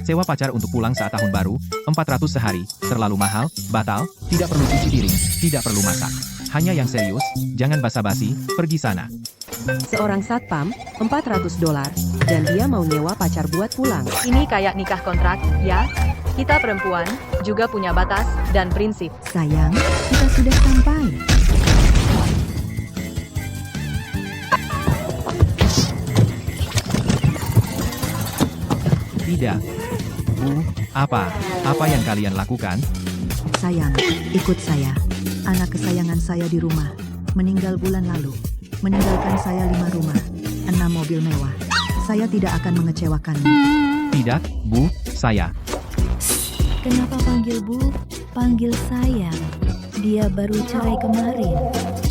Sewa pacar untuk pulang saat tahun baru, 400 sehari, terlalu mahal, batal, tidak perlu cuci piring, tidak perlu masak. Hanya yang serius, jangan basa-basi, pergi sana. Seorang satpam, $400, dan dia mau nyewa pacar buat pulang. Ini kayak nikah kontrak, ya? Kita perempuan, juga punya batas dan prinsip. Sayang, kita sudah sampai. Tidak. Bu, apa yang kalian lakukan? Sayang, ikut saya. Anak kesayangan saya di rumah. Meninggal bulan lalu. Meninggalkan saya 5 rumah. 6 mobil mewah. Saya tidak akan mengecewakanmu. Tidak, Bu, saya. Kenapa panggil Bu? Panggil sayang. Dia baru cerai kemarin.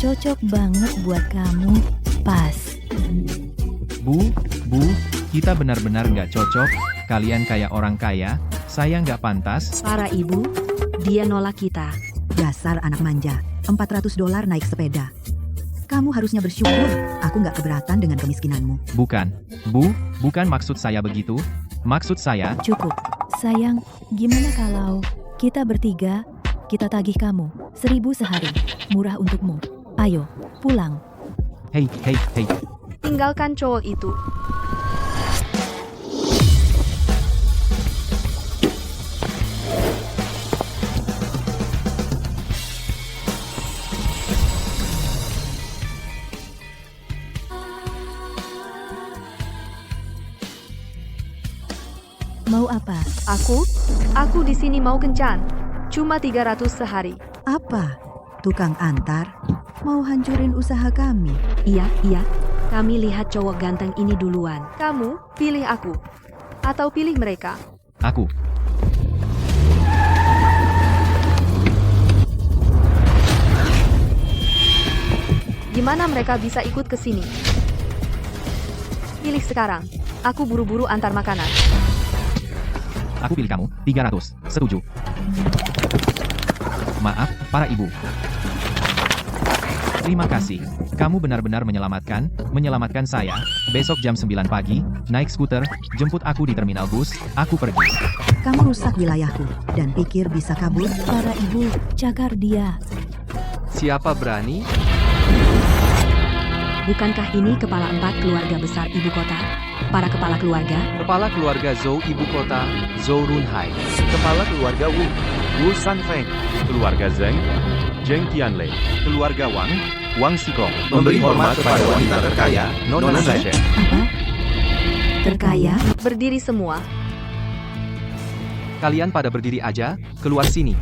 Cocok banget buat kamu. Pas. Bu, kita benar-benar nggak cocok, kalian kayak orang kaya, saya nggak pantas. Para ibu, dia nolak kita. Dasar anak manja. $400 naik sepeda. Kamu harusnya bersyukur. Aku nggak keberatan dengan kemiskinanmu. Bukan, Bu, bukan maksud saya begitu. Maksud saya, Cukup. Sayang, gimana kalau kita bertiga, kita tagih kamu 1.000 sehari. Murah untukmu. Ayo, pulang. hei, Tinggalkan cowok itu. Mau apa? Aku di sini mau kencan. Cuma 300 sehari. Apa? Tukang antar? Mau hancurin usaha kami? Iya. Kami lihat cowok ganteng ini duluan. Kamu, pilih aku. Atau pilih mereka. aku. Gimana mereka bisa ikut ke sini? Pilih sekarang. Aku buru-buru antar makanan. Aku pilih kamu, 300, setuju. Maaf, para ibu. Terima kasih. Kamu benar-benar menyelamatkan saya. Besok jam 9 pagi, naik skuter, jemput aku di terminal bus, aku pergi. Kamu rusak wilayahku dan pikir bisa kabur? Para ibu, cakar dia. Siapa berani? Bukankah ini kepala 4 keluarga besar ibu kota? Para kepala keluarga? Kepala keluarga Zhou Ibu Kota, Zhou Runhai. Kepala keluarga Wu Sanfeng. Keluarga Zheng, Zheng Qianlei. Keluarga Wang Xigong. Memberi hormat kepada wanita terkaya, Nona Zhen. Apa? Terkaya? Berdiri semua. Kalian pada berdiri aja, keluar sini.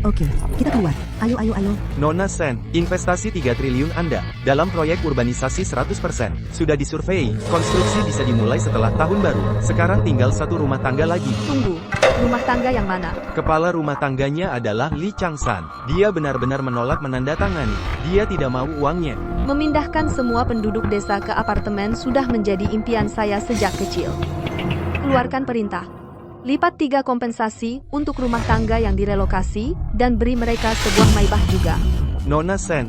Oke, kita keluar. Ayo. Nona Sen, investasi 3 triliun Anda dalam proyek urbanisasi 100%. Sudah disurvei, konstruksi bisa dimulai setelah tahun baru. Sekarang tinggal 1 rumah tangga lagi. Tunggu. Rumah tangga yang mana? Kepala rumah tangganya adalah Li Changsan. Dia benar-benar menolak menandatangani. Dia tidak mau uangnya. Memindahkan semua penduduk desa ke apartemen sudah menjadi impian saya sejak kecil. Keluarkan perintah. Lipat 3 kompensasi untuk rumah tangga yang direlokasi, dan beri mereka sebuah Maybach juga. Nona Sen,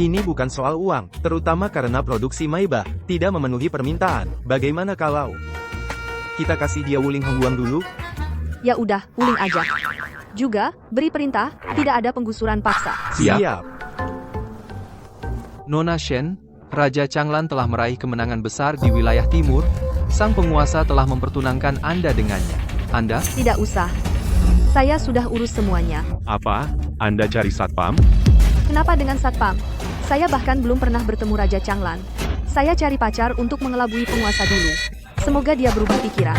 ini bukan soal uang, terutama karena produksi Maybach tidak memenuhi permintaan. Bagaimana kalau kita kasih dia wuling hengguang dulu? Ya udah, uling aja. Juga, beri perintah, tidak ada penggusuran paksa. Siap. Nona Shen, Raja Changlan telah meraih kemenangan besar di wilayah timur. Sang penguasa telah mempertunangkan Anda dengannya. Anda? Tidak usah. Saya sudah urus semuanya. Apa? Anda cari satpam? Kenapa dengan satpam? Saya bahkan belum pernah bertemu Raja Changlan. Saya cari pacar untuk mengelabui penguasa dulu. Semoga dia berubah pikiran.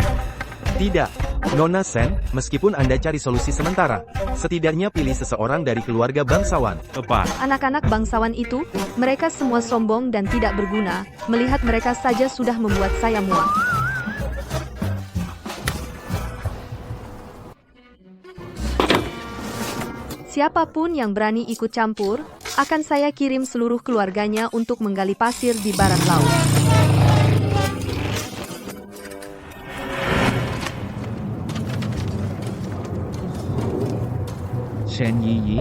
Tidak. Nona Sen, meskipun Anda cari solusi sementara, setidaknya pilih seseorang dari keluarga bangsawan. Tepat. Anak-anak bangsawan itu, mereka semua sombong dan tidak berguna. Melihat mereka saja sudah membuat saya muak. Siapapun yang berani ikut campur, akan saya kirim seluruh keluarganya untuk menggali pasir di barat laut. Shen Yi?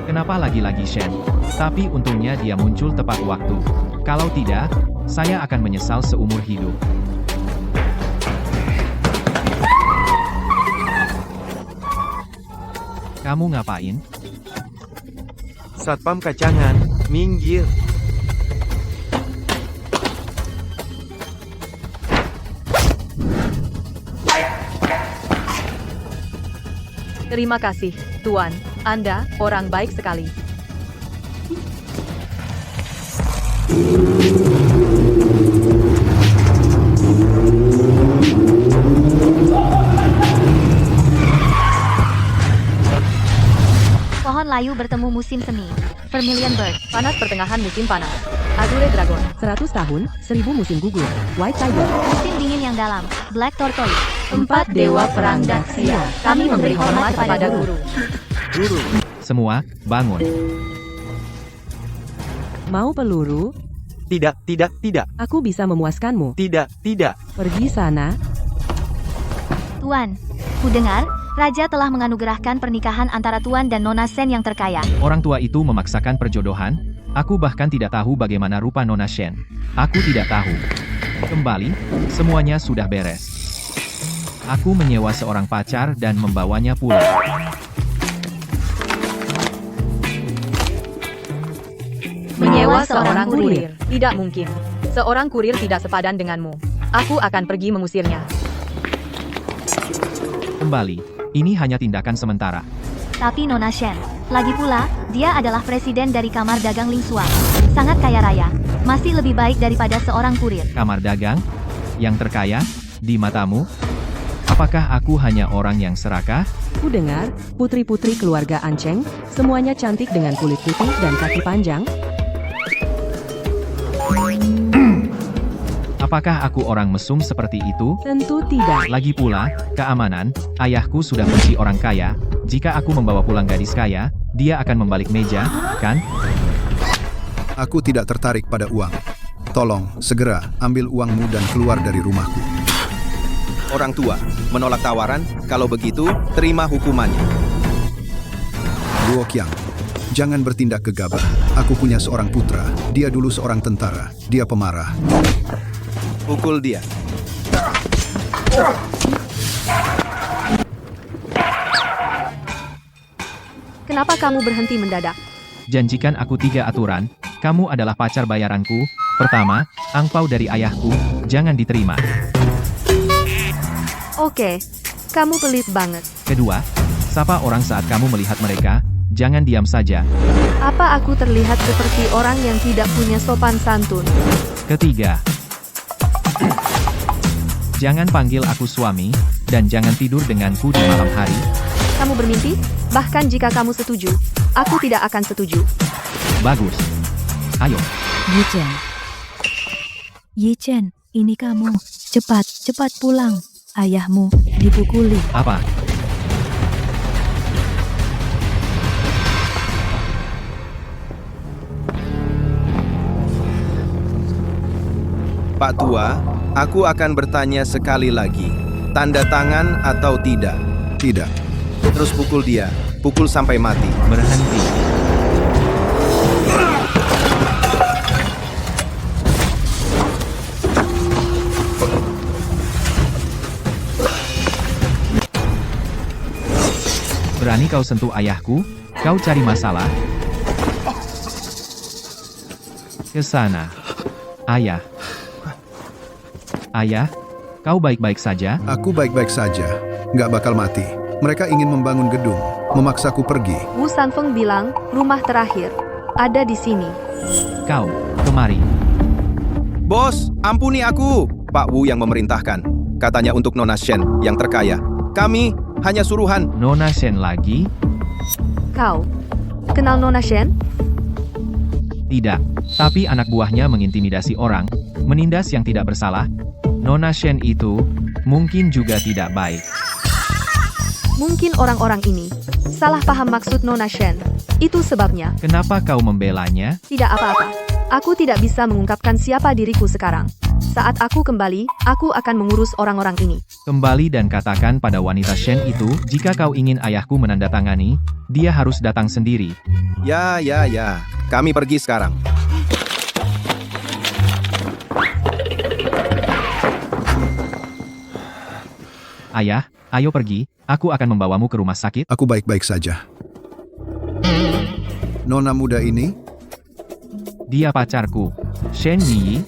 Kenapa lagi-lagi Shen? Tapi untungnya dia muncul tepat waktu. Kalau tidak, saya akan menyesal seumur hidup. Kamu ngapain? Satpam kacangan, minggir. Terima kasih, Tuan. Anda orang baik sekali. Pohon layu bertemu musim semi. Vermilion Bird. Panas pertengahan musim panas. Azure Dragon. 100 tahun, 1000 musim gugur. White Tiger. Musim dingin yang dalam. Black Tortoise. 4 dewa perang Daxia. Kami memberi hormat kepada guru. Guru. Semua, bangun. Mau peluru? Tidak, tidak, tidak. Aku bisa memuaskanmu. Tidak, tidak. Pergi sana. Tuan, ku dengar, Raja telah menganugerahkan pernikahan antara Tuan dan Nona Shen yang terkaya. Orang tua itu memaksakan perjodohan. Aku bahkan tidak tahu bagaimana rupa Nona Shen. Aku tidak tahu. Kembali, semuanya sudah beres. Aku menyewa seorang pacar dan membawanya pulang. Menyewa seorang kurir. Tidak mungkin. Seorang kurir tidak sepadan denganmu. Aku akan pergi mengusirnya. Kembali, ini hanya tindakan sementara. Tapi Nona Shen, lagi pula, dia adalah presiden dari Kamar Dagang Lingxuan. Sangat kaya raya. Masih lebih baik daripada seorang kurir. Kamar dagang? Yang terkaya? Di matamu? Apakah aku hanya orang yang serakah? Ku dengar, putri-putri keluarga Anceng, semuanya cantik dengan kulit putih dan kaki panjang. Apakah aku orang mesum seperti itu? Tentu tidak. Lagi pula, keamanan, ayahku sudah benci orang kaya. Jika aku membawa pulang gadis kaya, dia akan membalik meja, kan? Aku tidak tertarik pada uang. Tolong, segera ambil uangmu dan keluar dari rumahku. Orang tua menolak tawaran, kalau begitu, terima hukumannya. Luo Qiang, jangan bertindak gegabah. Aku punya seorang putra. Dia dulu seorang tentara. Dia pemarah. Pukul dia. Kenapa kamu berhenti mendadak? Janjikan aku 3 aturan. Kamu adalah pacar bayaranku. Pertama, angpau dari ayahku, jangan diterima. Oke, kamu pelit banget. Kedua, sapa orang saat kamu melihat mereka, jangan diam saja. Apa aku terlihat seperti orang yang tidak punya sopan santun? Ketiga, jangan panggil aku suami, dan jangan tidur denganku di malam hari. Kamu bermimpi? Bahkan jika kamu setuju, aku tidak akan setuju. Bagus. Ayo. Yi Chen. Yi Chen, ini kamu. Cepat, cepat pulang. Ayahmu dipukuli. Apa? Pak Tua, aku akan bertanya sekali lagi. Tanda tangan atau tidak? Tidak. Terus pukul dia. Pukul sampai mati. Berhenti. Berani kau sentuh ayahku? Kau cari masalah? Ke sana. Ayah. Ayah, kau baik-baik saja? Aku baik-baik saja. Nggak bakal mati. Mereka ingin membangun gedung. Memaksaku pergi. Wu Sanfeng bilang, rumah terakhir ada di sini. Kau, kemari. Bos, ampuni aku. Pak Wu yang memerintahkan. Katanya untuk Nona Shen yang terkaya. Kami hanya suruhan. Nona Shen lagi? Kau kenal Nona Shen? Tidak. Tapi anak buahnya mengintimidasi orang, menindas yang tidak bersalah. Nona Shen itu mungkin juga tidak baik. Mungkin orang-orang ini salah paham maksud Nona Shen. Itu sebabnya. Kenapa kau membelanya? Tidak apa-apa. Aku tidak bisa mengungkapkan siapa diriku sekarang. Saat aku kembali, aku akan mengurus orang-orang ini. Kembali dan katakan pada wanita Shen itu, jika kau ingin ayahku menandatangani, dia harus datang sendiri. Ya. Kami pergi sekarang. Ayah, Ayo pergi, aku akan membawamu ke rumah sakit. Aku baik-baik saja. Nona muda ini, Dia pacarku. Shen Yi.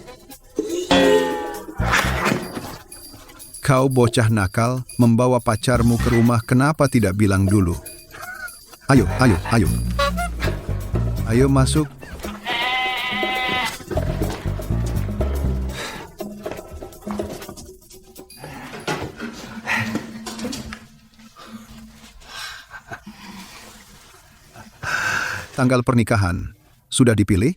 kau bocah nakal, membawa pacarmu ke rumah, kenapa tidak bilang dulu? Ayo, ayo, ayo. Ayo masuk. Tanggal pernikahan sudah dipilih?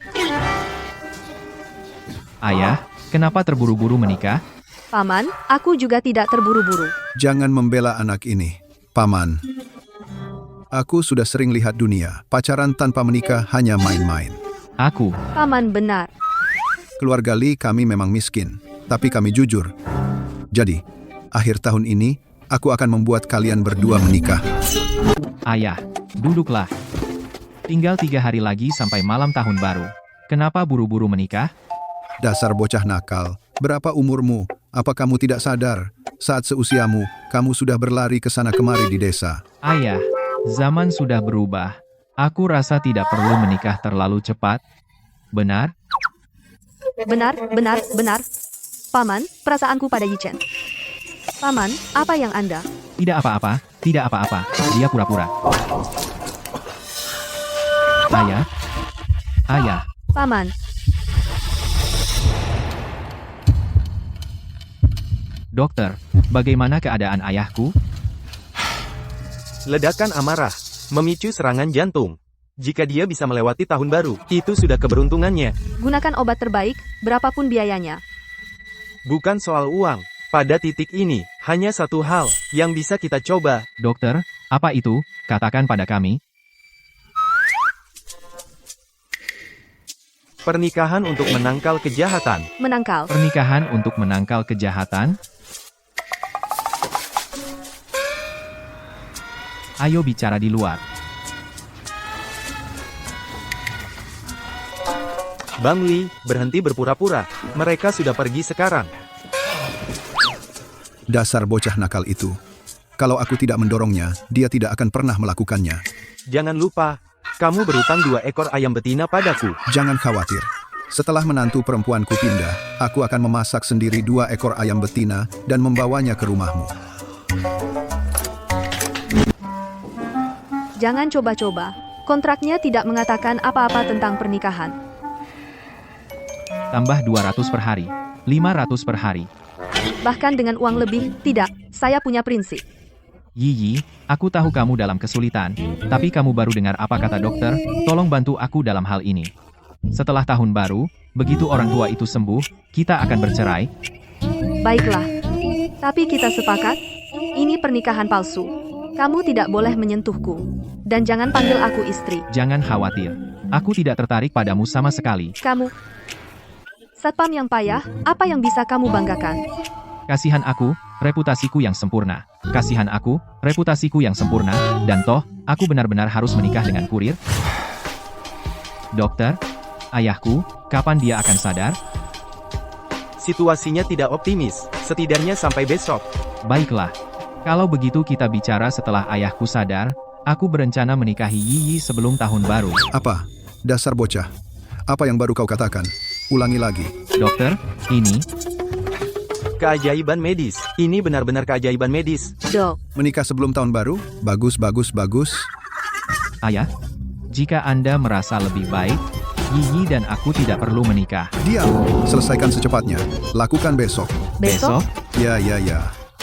Ayah, kenapa terburu-buru menikah? Paman, aku juga tidak terburu-buru. Jangan membela anak ini, Paman. Aku sudah sering lihat dunia, pacaran tanpa menikah hanya main-main. Aku. Paman benar. Keluarga Lee kami memang miskin, tapi kami jujur. Jadi, akhir tahun ini, aku akan membuat kalian berdua menikah. Ayah, duduklah. Tinggal 3 hari lagi sampai malam tahun baru. Kenapa buru-buru menikah? Dasar bocah nakal, berapa umurmu? Apa kamu tidak sadar? Saat seusiamu, kamu sudah berlari ke sana kemari di desa. Ayah, zaman sudah berubah. Aku rasa tidak perlu menikah terlalu cepat. Benar? Benar, benar, benar. Paman, perasaanku pada Yichen. Paman, apa yang Anda? Tidak apa-apa, tidak apa-apa. Dia pura-pura. Ayah? Ayah, Paman, dokter, bagaimana keadaan ayahku? Ledakan amarah, memicu serangan jantung. Jika dia bisa melewati tahun baru, itu sudah keberuntungannya. gunakan obat terbaik, berapapun biayanya. Bukan soal uang. Pada titik ini, hanya satu hal yang bisa kita coba. Dokter, apa itu? Katakan pada kami. Pernikahan untuk menangkal kejahatan. Menangkal. Pernikahan untuk menangkal kejahatan? Ayo bicara di luar. Bang Li, berhenti berpura-pura. Mereka sudah pergi sekarang. Dasar bocah nakal itu. Kalau aku tidak mendorongnya, dia tidak akan pernah melakukannya. Jangan lupa, kamu berutang 2 ekor ayam betina padaku. Jangan khawatir. Setelah menantu perempuanku pindah, aku akan memasak sendiri 2 ekor ayam betina dan membawanya ke rumahmu. Jangan coba-coba. Kontraknya tidak mengatakan apa-apa tentang pernikahan. Tambah 200 per hari. 500 per hari. Bahkan dengan uang lebih, tidak. Saya punya prinsip. Yi, aku tahu kamu dalam kesulitan. Tapi kamu baru dengar apa kata dokter, tolong bantu aku dalam hal ini. Setelah tahun baru, begitu orang tua itu sembuh, kita akan bercerai. Baiklah. Tapi kita sepakat, ini pernikahan palsu. Kamu tidak boleh menyentuhku. Dan jangan panggil aku istri. Jangan khawatir. Aku tidak tertarik padamu sama sekali. Kamu. Satpam yang payah, apa yang bisa kamu banggakan? Kasihan aku, reputasiku yang sempurna. Kasihan aku, reputasiku yang sempurna, dan toh, aku benar-benar harus menikah dengan kurir. Dokter, ayahku, kapan dia akan sadar? Situasinya tidak optimis, setidaknya sampai besok. Baiklah. Kalau begitu kita bicara setelah ayahku sadar, aku berencana menikahi Yi sebelum tahun baru. Apa? Dasar bocah. Apa yang baru kau katakan? Ulangi lagi. Dokter, ini... Keajaiban medis. Ini benar-benar keajaiban medis. Dok. Menikah sebelum tahun baru? Bagus, bagus, bagus. Ayah, jika Anda merasa lebih baik, Yi dan aku tidak perlu menikah. Diam. Selesaikan secepatnya. Lakukan besok. Besok? Ya.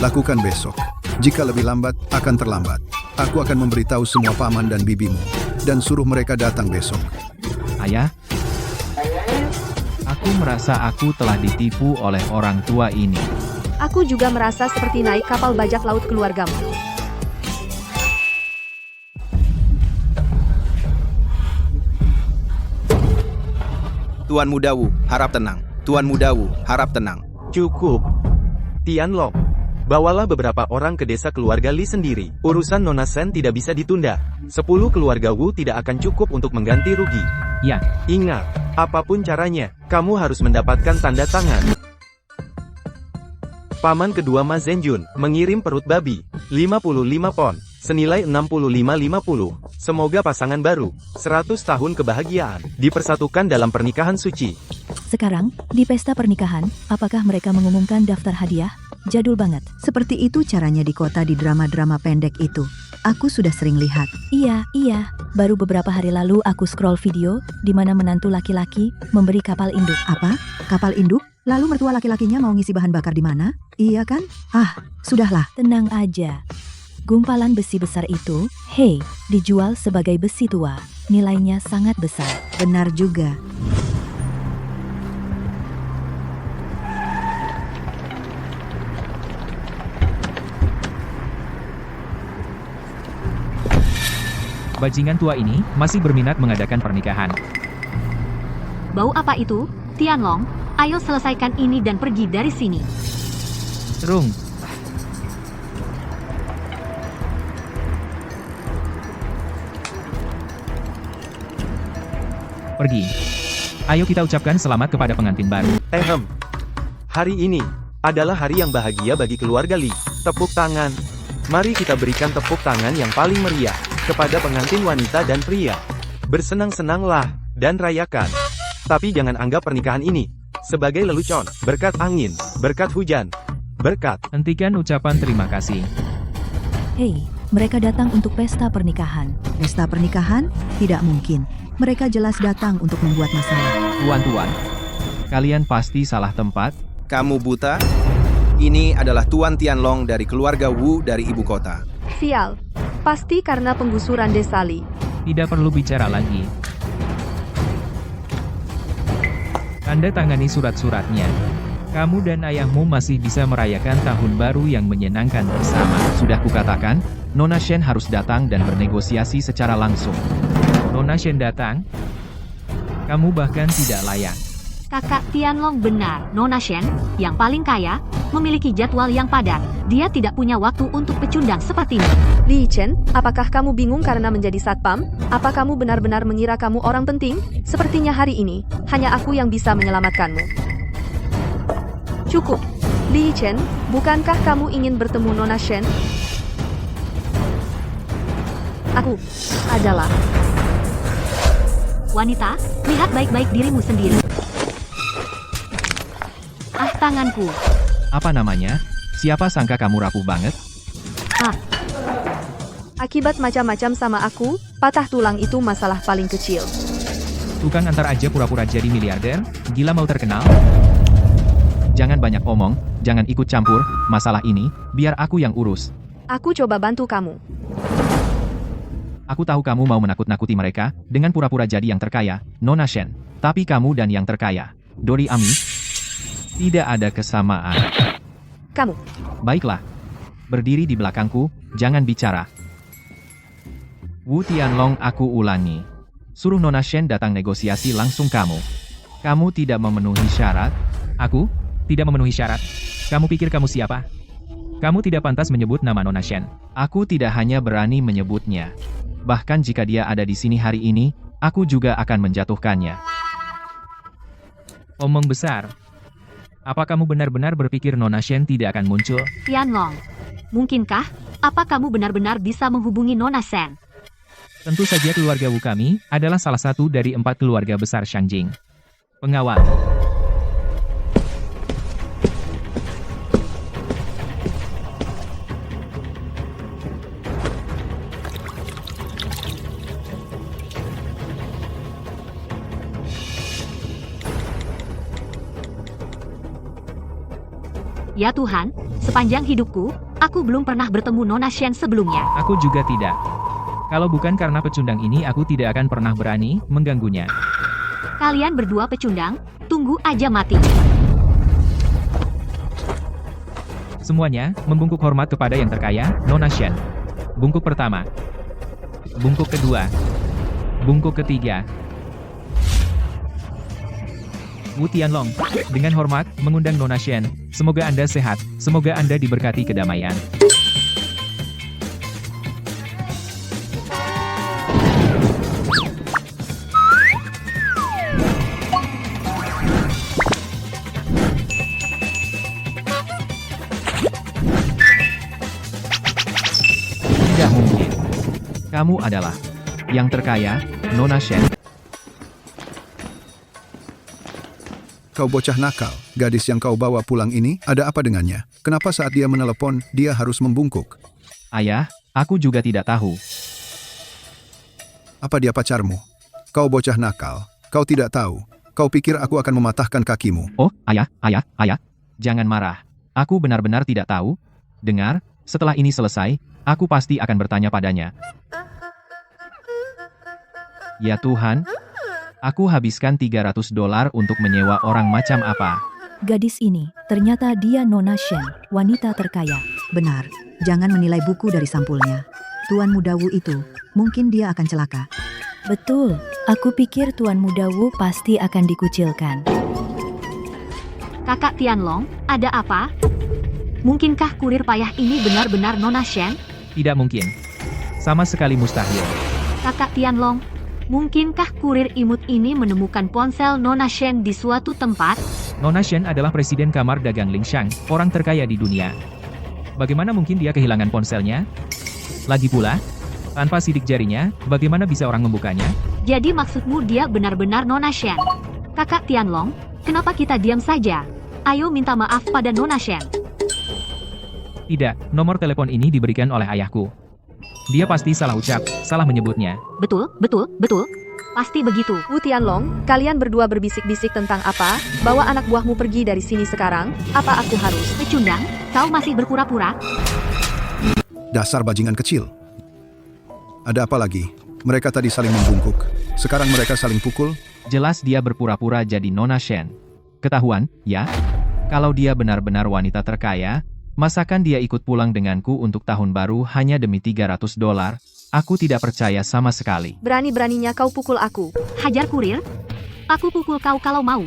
Lakukan besok. Jika lebih lambat, akan terlambat. Aku akan memberitahu semua paman dan bibimu. Dan suruh mereka datang besok. Ayah, aku merasa aku telah ditipu oleh orang tua ini. Aku juga merasa seperti naik kapal bajak laut keluargamu. Tuan Muda Wu, harap tenang. Tuan Muda Wu, harap tenang. Cukup. Tianlong, bawalah beberapa orang ke desa keluarga Li sendiri. Urusan Nona Shen tidak bisa ditunda. 10 keluarga Wu tidak akan cukup untuk mengganti rugi. Ya. Ingat, apapun caranya, kamu harus mendapatkan tanda tangan. Paman kedua Ma Zhenjun mengirim perut babi, 55 pon, senilai 65,50. Semoga pasangan baru, 100 tahun kebahagiaan, dipersatukan dalam pernikahan suci. Sekarang, di pesta pernikahan, apakah mereka mengumumkan daftar hadiah? Jadul banget. Seperti itu caranya di kota di drama-drama pendek itu. Aku sudah sering lihat. Iya. Baru beberapa hari lalu aku scroll video di mana menantu laki-laki memberi kapal induk. Apa? Kapal induk? Lalu mertua laki-lakinya mau ngisi bahan bakar di mana? Iya kan? Ah, sudahlah. Tenang aja. Gumpalan besi besar itu, hei, dijual sebagai besi tua. Nilainya sangat besar. Benar juga. Bajingan tua ini masih berminat mengadakan pernikahan. Bau apa itu? Tianlong, ayo selesaikan ini dan pergi dari sini. Terung. Pergi. Ayo kita ucapkan selamat kepada pengantin baru. Hari ini adalah hari yang bahagia bagi keluarga Li. Tepuk tangan. Mari kita berikan tepuk tangan yang paling meriah kepada pengantin wanita dan pria. Bersenang-senanglah dan rayakan. Tapi jangan anggap pernikahan ini sebagai lelucon, berkat angin, berkat hujan, berkat. Hentikan ucapan terima kasih. Hei, mereka datang untuk pesta pernikahan. Pesta pernikahan? Tidak mungkin. Mereka jelas datang untuk membuat masalah. Tuan-tuan, kalian pasti salah tempat. Kamu buta? Ini adalah Tuan Tianlong dari keluarga Wu dari ibu kota. Sial. Pasti karena penggusuran desa Li. Tidak perlu bicara lagi. Tanda tangani surat-suratnya. Kamu dan ayahmu masih bisa merayakan tahun baru yang menyenangkan bersama. Sudah kukatakan, Nona Shen harus datang dan bernegosiasi secara langsung. Nona Shen datang? Kamu bahkan tidak layak. Kakak Tianlong benar, Nona Shen, yang paling kaya, memiliki jadwal yang padat. Dia tidak punya waktu untuk pecundang sepertimu. Li Chen, apakah kamu bingung karena menjadi satpam? Apa kamu benar-benar mengira kamu orang penting? Sepertinya hari ini, hanya aku yang bisa menyelamatkanmu. Cukup. Li Chen, bukankah kamu ingin bertemu Nona Shen? Aku adalah wanita, lihat baik-baik dirimu sendiri. Ah, tanganku. Apa namanya? Siapa sangka kamu rapuh banget? Akibat macam-macam sama aku, patah tulang itu masalah paling kecil. Tukang antar aja pura-pura jadi miliarder, gila mau terkenal? Jangan banyak omong, jangan ikut campur, masalah ini, biar aku yang urus. Aku coba bantu kamu. Aku tahu kamu mau menakut-nakuti mereka, dengan pura-pura jadi yang terkaya, Nona Shen. Tapi kamu dan yang terkaya, Dori Ami, tidak ada kesamaan. Kamu. Baiklah. Berdiri di belakangku, jangan bicara. Wu Tianlong, aku ulangi. Suruh Nona Shen datang negosiasi langsung kamu. Kamu tidak memenuhi syarat. Aku? Tidak memenuhi syarat. Kamu pikir kamu siapa? Kamu tidak pantas menyebut nama Nona Shen. Aku tidak hanya berani menyebutnya. Bahkan jika dia ada di sini hari ini, aku juga akan menjatuhkannya. Omong besar. Apa kamu benar-benar berpikir Nona Shen tidak akan muncul? Tianlong, mungkinkah? Apa kamu benar-benar bisa menghubungi Nona Shen? Tentu saja keluarga Wu kami adalah salah satu dari 4 keluarga besar Shangjing. Pengawal. Ya Tuhan, sepanjang hidupku, aku belum pernah bertemu Nona Shen sebelumnya. Aku juga tidak. Kalau bukan karena pecundang ini, aku tidak akan pernah berani mengganggunya. Kalian berdua pecundang, tunggu aja mati. Semuanya, membungkuk hormat kepada yang terkaya, Nona Shen. Bungkuk pertama. Bungkuk kedua. Bungkuk ketiga. Wu Tianlong, dengan hormat, mengundang Nona Shen. Semoga Anda sehat, semoga Anda diberkati kedamaian. Kamu adalah yang terkaya, Nona Shen. Kau bocah nakal, gadis yang kau bawa pulang ini, ada apa dengannya? Kenapa saat dia menelepon, dia harus membungkuk? Ayah, aku juga tidak tahu. Apa dia pacarmu? Kau bocah nakal, kau tidak tahu. Kau pikir aku akan mematahkan kakimu? Oh, ayah. Jangan marah. Aku benar-benar tidak tahu. Dengar, setelah ini selesai, aku pasti akan bertanya padanya. Ya Tuhan, aku habiskan $300 untuk menyewa orang macam apa? Gadis ini, ternyata dia Nona Shen, wanita terkaya. Benar, jangan menilai buku dari sampulnya. Tuan Muda Wu itu, mungkin dia akan celaka. Betul, aku pikir Tuan Muda Wu pasti akan dikucilkan. Kakak Tianlong, ada apa? Mungkinkah kurir payah ini benar-benar Nona Shen? Tidak mungkin. Sama sekali mustahil. Kakak Tianlong, mungkinkah kurir imut ini menemukan ponsel Nona Shen di suatu tempat? Nona Shen adalah presiden kamar dagang Lingshan, orang terkaya di dunia. Bagaimana mungkin dia kehilangan ponselnya? Lagi pula, tanpa sidik jarinya, bagaimana bisa orang membukanya? Jadi maksudmu dia benar-benar Nona Shen? Kakak Tianlong, kenapa kita diam saja? Ayo minta maaf pada Nona Shen. Tidak, nomor telepon ini diberikan oleh ayahku. Dia pasti salah ucap, salah menyebutnya. Betul. Pasti begitu. Wu Tianlong, kalian berdua berbisik-bisik tentang apa? Bawa anak buahmu pergi dari sini sekarang. Apa aku harus? Pecundang, kau masih berpura-pura? Dasar bajingan kecil. Ada apa lagi? Mereka tadi saling membungkuk. Sekarang mereka saling pukul. Jelas dia berpura-pura jadi Nona Shen. Ketahuan, ya? Kalau dia benar-benar wanita terkaya, masakan dia ikut pulang denganku untuk tahun baru hanya demi $300? Aku tidak percaya sama sekali. Berani-beraninya kau pukul aku. Hajar kurir? Aku pukul kau kalau mau.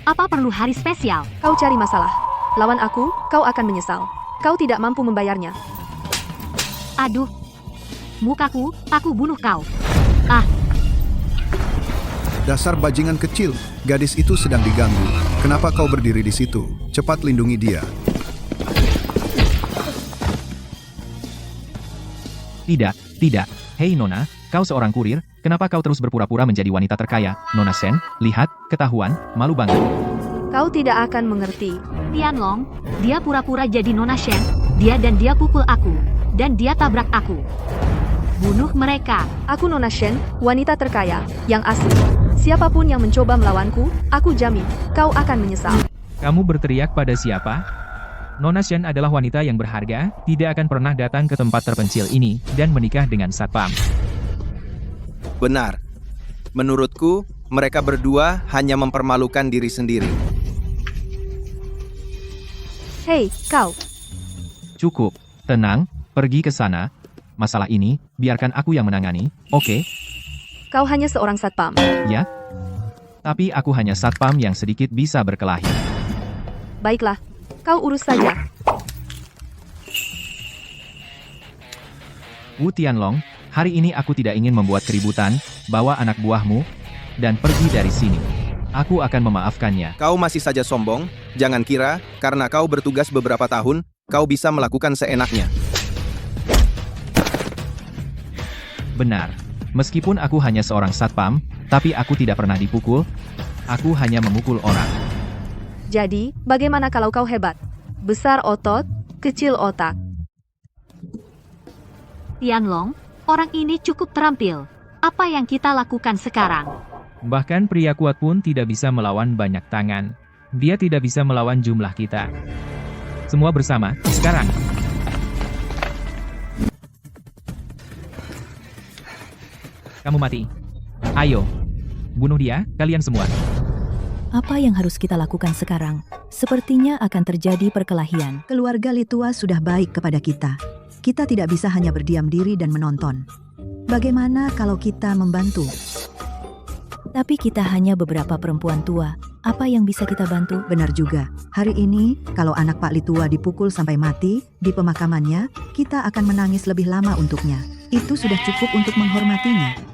Apa perlu hari spesial? Kau cari masalah. Lawan aku, kau akan menyesal. Kau tidak mampu membayarnya. Aduh. Mukaku, aku bunuh kau. Dasar bajingan kecil, gadis itu sedang diganggu. Kenapa kau berdiri di situ? Cepat lindungi dia. Tidak. Hei Nona, kau seorang kurir, kenapa kau terus berpura-pura menjadi wanita terkaya? Nona Shen, lihat, ketahuan, malu banget. Kau tidak akan mengerti. Tianlong, dia pura-pura jadi Nona Shen. Dia pukul aku. Dan dia tabrak aku. Bunuh mereka. Aku Nona Shen, wanita terkaya, yang asli. Siapapun yang mencoba melawanku, aku jamin, kau akan menyesal. Kamu berteriak pada siapa? Nona Shen adalah wanita yang berharga, tidak akan pernah datang ke tempat terpencil ini, dan menikah dengan satpam. Benar. Menurutku, mereka berdua hanya mempermalukan diri sendiri. Hei, kau. Cukup. Tenang, pergi ke sana. Masalah ini, biarkan aku yang menangani, oke? Kau hanya seorang satpam. Ya? Tapi aku hanya satpam yang sedikit bisa berkelahi. Baiklah, kau urus saja. Wu Tianlong, hari ini aku tidak ingin membuat keributan, bawa anak buahmu, dan pergi dari sini. Aku akan memaafkannya. Kau masih saja sombong, jangan kira, karena kau bertugas beberapa tahun, kau bisa melakukan seenaknya. Benar. Meskipun aku hanya seorang satpam, tapi aku tidak pernah dipukul. Aku hanya memukul orang. Jadi, bagaimana kalau kau hebat? Besar otot, kecil otak. Tianlong, orang ini cukup terampil. Apa yang kita lakukan sekarang? Bahkan pria kuat pun tidak bisa melawan banyak tangan. Dia tidak bisa melawan jumlah kita. Semua bersama, sekarang. Kamu mati. Ayo. Bunuh dia, kalian semua. Apa yang harus kita lakukan sekarang? Sepertinya akan terjadi perkelahian. Keluarga Litua sudah baik kepada kita. Kita tidak bisa hanya berdiam diri dan menonton. Bagaimana kalau kita membantu? Tapi kita hanya beberapa perempuan tua. Apa yang bisa kita bantu? Benar juga. Hari ini, kalau anak Pak Litua dipukul sampai mati, di pemakamannya, kita akan menangis lebih lama untuknya. Itu sudah cukup untuk menghormatinya.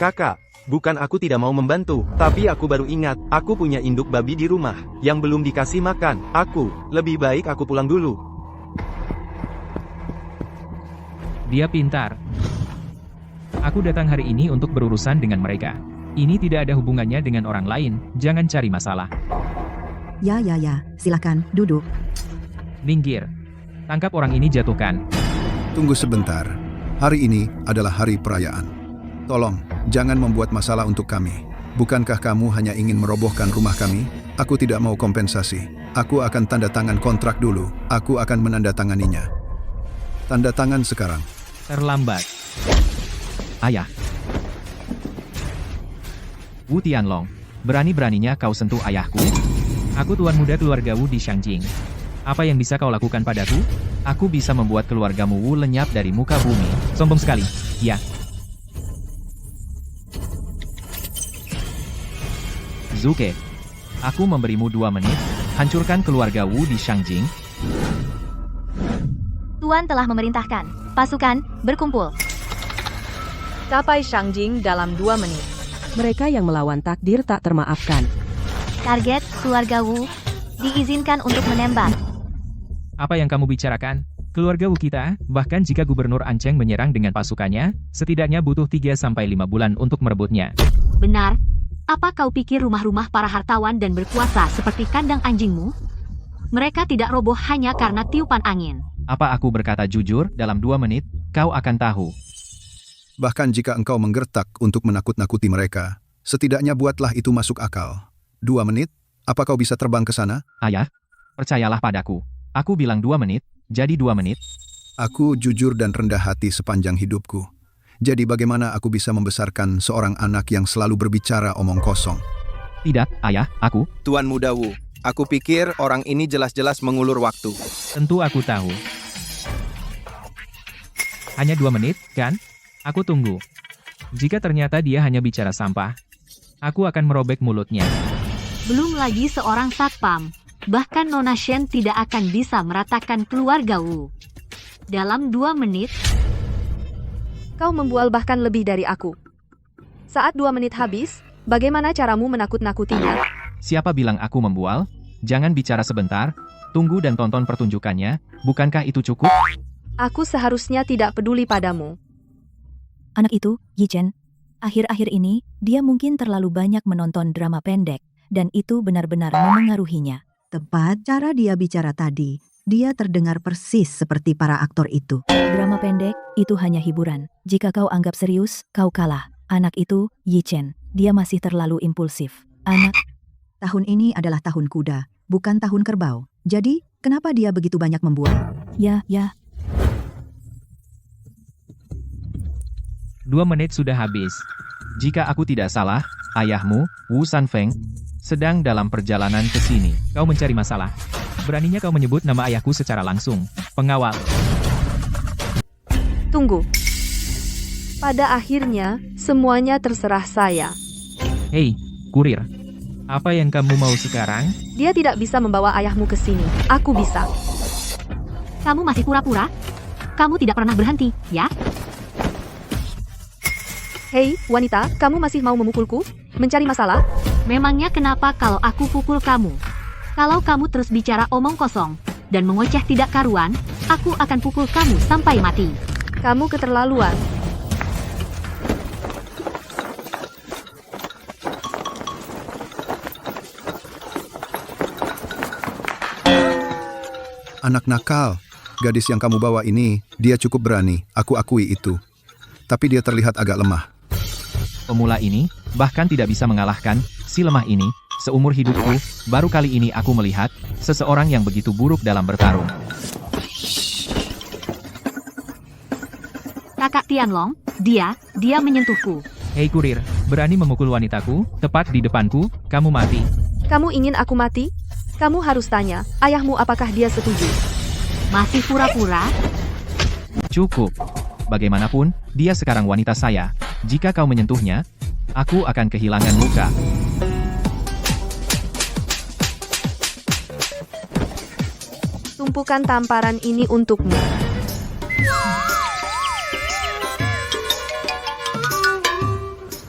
Kakak, bukan aku tidak mau membantu, tapi aku baru ingat, aku punya induk babi di rumah, yang belum dikasih makan. Lebih baik aku pulang dulu. Dia pintar. Aku datang hari ini untuk berurusan dengan mereka. Ini tidak ada hubungannya dengan orang lain, jangan cari masalah. Ya, silakan, duduk. Minggir. Tangkap orang ini, jatuhkan. Tunggu sebentar. Hari ini adalah hari perayaan. Tolong, jangan membuat masalah untuk kami. Bukankah kamu hanya ingin merobohkan rumah kami? Aku tidak mau kompensasi. Aku akan tanda tangan kontrak dulu. Aku akan menandatanganinya. Tanda tangan sekarang. Terlambat. Ayah. Wu Tianlong, berani-beraninya kau sentuh ayahku? Aku tuan muda keluarga Wu di Shangjing. Apa yang bisa kau lakukan padaku? Aku bisa membuat keluargamu Wu lenyap dari muka bumi. Sombong sekali. Ya. Zuke. Aku memberimu 2 menit. Hancurkan keluarga Wu di Shangjing. Tuan telah memerintahkan. Pasukan, berkumpul. Capai Shangjing dalam 2 menit. Mereka yang melawan takdir tak termaafkan. Target, keluarga Wu, diizinkan untuk menembak. Apa yang kamu bicarakan? Keluarga Wu kita, bahkan jika Gubernur Ancheng menyerang dengan pasukannya, setidaknya butuh 3-5 bulan untuk merebutnya. Benar. Apa kau pikir rumah-rumah para hartawan dan berkuasa seperti kandang anjingmu? Mereka tidak roboh hanya karena tiupan angin. Apa aku berkata jujur, dalam 2 menit, kau akan tahu. Bahkan jika engkau menggertak untuk menakut-nakuti mereka, setidaknya buatlah itu masuk akal. 2 menit? Apa kau bisa terbang ke sana? Ayah, percayalah padaku. Aku bilang 2 menit, jadi 2 menit. Aku jujur dan rendah hati sepanjang hidupku. Jadi bagaimana aku bisa membesarkan seorang anak yang selalu berbicara omong kosong? Tidak, ayah, aku. Tuan Muda Wu, aku pikir orang ini jelas-jelas mengulur waktu. Tentu aku tahu. Hanya 2 menit, kan? Aku tunggu. Jika ternyata dia hanya bicara sampah, aku akan merobek mulutnya. Belum lagi seorang satpam. Bahkan Nona Shen tidak akan bisa meratakan keluarga Wu. Dalam 2 menit, Kau membual bahkan lebih dari aku. Saat 2 menit habis, bagaimana caramu menakut-nakutinya? Siapa bilang aku membual? Jangan bicara sebentar. Tunggu dan tonton pertunjukannya. Bukankah itu cukup? Aku seharusnya tidak peduli padamu. Anak itu, Yi Chen, akhir-akhir ini, dia mungkin terlalu banyak menonton drama pendek, dan itu benar-benar memengaruhinya. Tepat cara dia bicara tadi. Dia terdengar persis seperti para aktor itu. Drama pendek, itu hanya hiburan. Jika kau anggap serius, kau kalah. Anak itu, Yi Chen, dia masih terlalu impulsif. Tahun ini adalah tahun kuda, bukan tahun kerbau. Jadi, kenapa dia begitu banyak membual? Ya. 2 menit sudah habis. Jika aku tidak salah, ayahmu, Wu Sanfeng, sedang dalam perjalanan ke sini. Kau mencari masalah. Beraninya kau menyebut nama ayahku secara langsung. Pengawal. Tunggu. Pada akhirnya, semuanya terserah saya. Hei, kurir. Apa yang kamu mau sekarang? Dia tidak bisa membawa ayahmu ke sini. Aku bisa. kamu masih pura-pura? Kamu tidak pernah berhenti, ya? Hei, wanita, kamu masih mau memukulku? Mencari masalah? Memangnya kenapa kalau aku pukul kamu? Kalau kamu terus bicara omong kosong dan mengoceh tidak karuan, aku akan pukul kamu sampai mati. Kamu keterlaluan. Anak nakal, gadis yang kamu bawa ini, dia cukup berani, aku akui itu. Tapi dia terlihat agak lemah. Pemula ini, bahkan tidak bisa mengalahkan si lemah ini. Seumur hidupku, baru kali ini aku melihat seseorang yang begitu buruk dalam bertarung. Kakak Tianlong, dia menyentuhku. Hei kurir, berani memukul wanitaku, tepat di depanku, kamu mati. Kamu ingin aku mati? Kamu harus tanya, ayahmu apakah dia setuju? Masih pura-pura? Cukup. Bagaimanapun, dia sekarang wanita saya. Jika kau menyentuhnya, aku akan kehilangan muka. Tumpukan tamparan ini untukmu.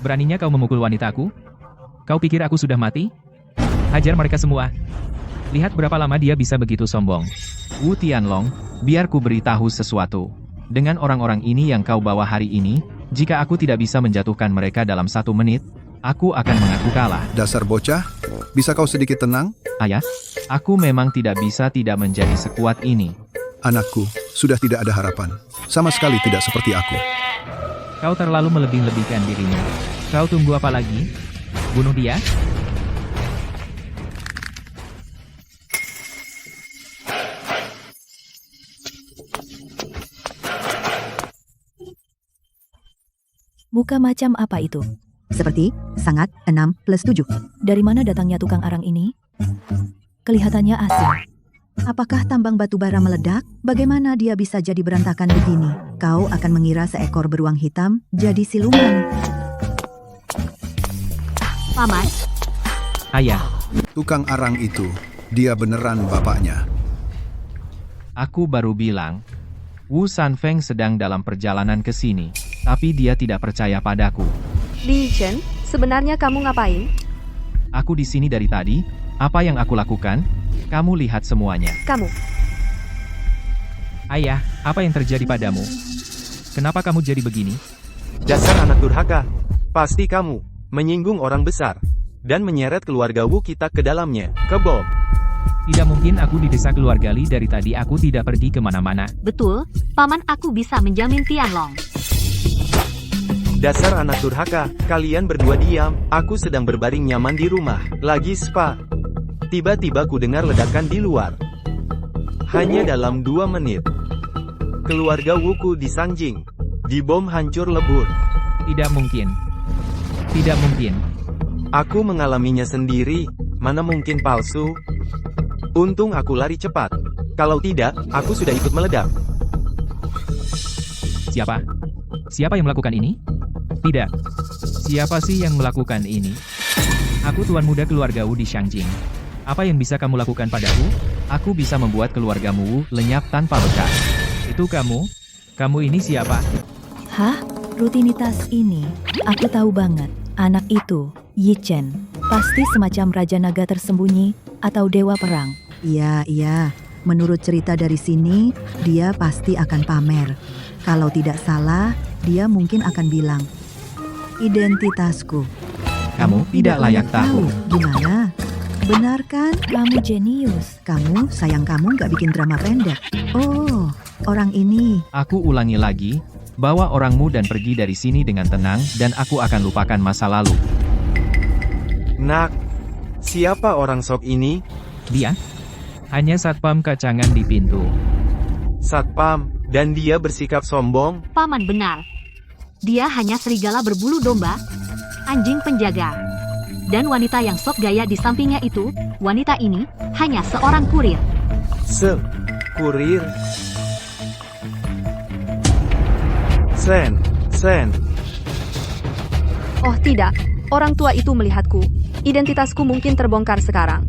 Beraninya kau memukul wanitaku? Kau pikir aku sudah mati? Hajar mereka semua. Lihat berapa lama dia bisa begitu sombong. Wu Tianlong, biar ku beritahu sesuatu. Dengan orang-orang ini yang kau bawa hari ini, jika aku tidak bisa menjatuhkan mereka dalam 1 menit, aku akan mengaku kalah. Dasar bocah, bisa kau sedikit tenang? Ayah, aku memang tidak bisa tidak menjadi sekuat ini. Anakku, sudah tidak ada harapan. Sama sekali tidak seperti aku. Kau terlalu melebih-lebihkan dirimu. Kau tunggu apa lagi? Bunuh dia? Muka macam apa itu? Seperti sangat 6+7. Dari mana datangnya tukang arang ini? Kelihatannya asing. Apakah tambang batu bara meledak? Bagaimana dia bisa jadi berantakan begini? Kau akan mengira seekor beruang hitam jadi siluman. Paman, Ayah, Tukang arang itu, dia beneran bapaknya. aku baru bilang, Wu Sanfeng sedang dalam perjalanan ke sini, tapi dia tidak percaya padaku. Li Chen, sebenarnya kamu ngapain? Aku di sini dari tadi, apa yang aku lakukan? Kamu lihat semuanya. Kamu. Ayah, apa yang terjadi padamu? Kenapa kamu jadi begini? Dasar anak durhaka. Pasti kamu menyinggung orang besar dan menyeret keluarga Wu kita ke dalamnya. Kebom. Tidak mungkin aku didesak keluarga Li dari tadi aku tidak pergi kemana-mana. betul, Paman aku bisa menjamin Tianlong. Dasar anak durhaka, kalian berdua diam. Aku sedang berbaring nyaman di rumah, lagi spa. Tiba-tiba ku dengar ledakan di luar. Hanya dalam 2 menit, keluarga Wuku di Sangjing dibom hancur lebur. Tidak mungkin. Tidak mungkin. Aku mengalaminya sendiri, mana mungkin palsu? Untung aku lari cepat. Kalau tidak, aku sudah ikut meledak. Siapa? Siapa yang melakukan ini? Tidak. Siapa sih yang melakukan ini? Aku tuan muda keluarga Wu di Shangjing. Apa yang bisa kamu lakukan padaku? Aku bisa membuat keluargamu Wu lenyap tanpa bekas. Itu kamu? Kamu ini siapa? Hah? Rutinitas ini? Aku tahu banget. Anak itu, Yi Chen. Pasti semacam raja naga tersembunyi atau dewa perang. Iya. Menurut cerita dari sini, dia pasti akan pamer. Kalau tidak salah, dia mungkin akan bilang, identitasku. Kamu tidak layak tahu. Gimana? Benar kan? Kamu jenius. Kamu, sayang kamu nggak bikin drama pendek. Oh, orang ini. Aku ulangi lagi, bawa orangmu dan pergi dari sini dengan tenang dan aku akan lupakan masa lalu. Nak, siapa orang sok ini? Dia? Hanya satpam kacangan di pintu. Satpam, dan dia bersikap sombong? Paman benar. Dia hanya serigala berbulu domba, anjing penjaga. Dan wanita yang sok gaya di sampingnya itu, wanita ini, hanya seorang kurir. Kurir? Sen. Oh tidak, orang tua itu melihatku. Identitasku mungkin terbongkar sekarang.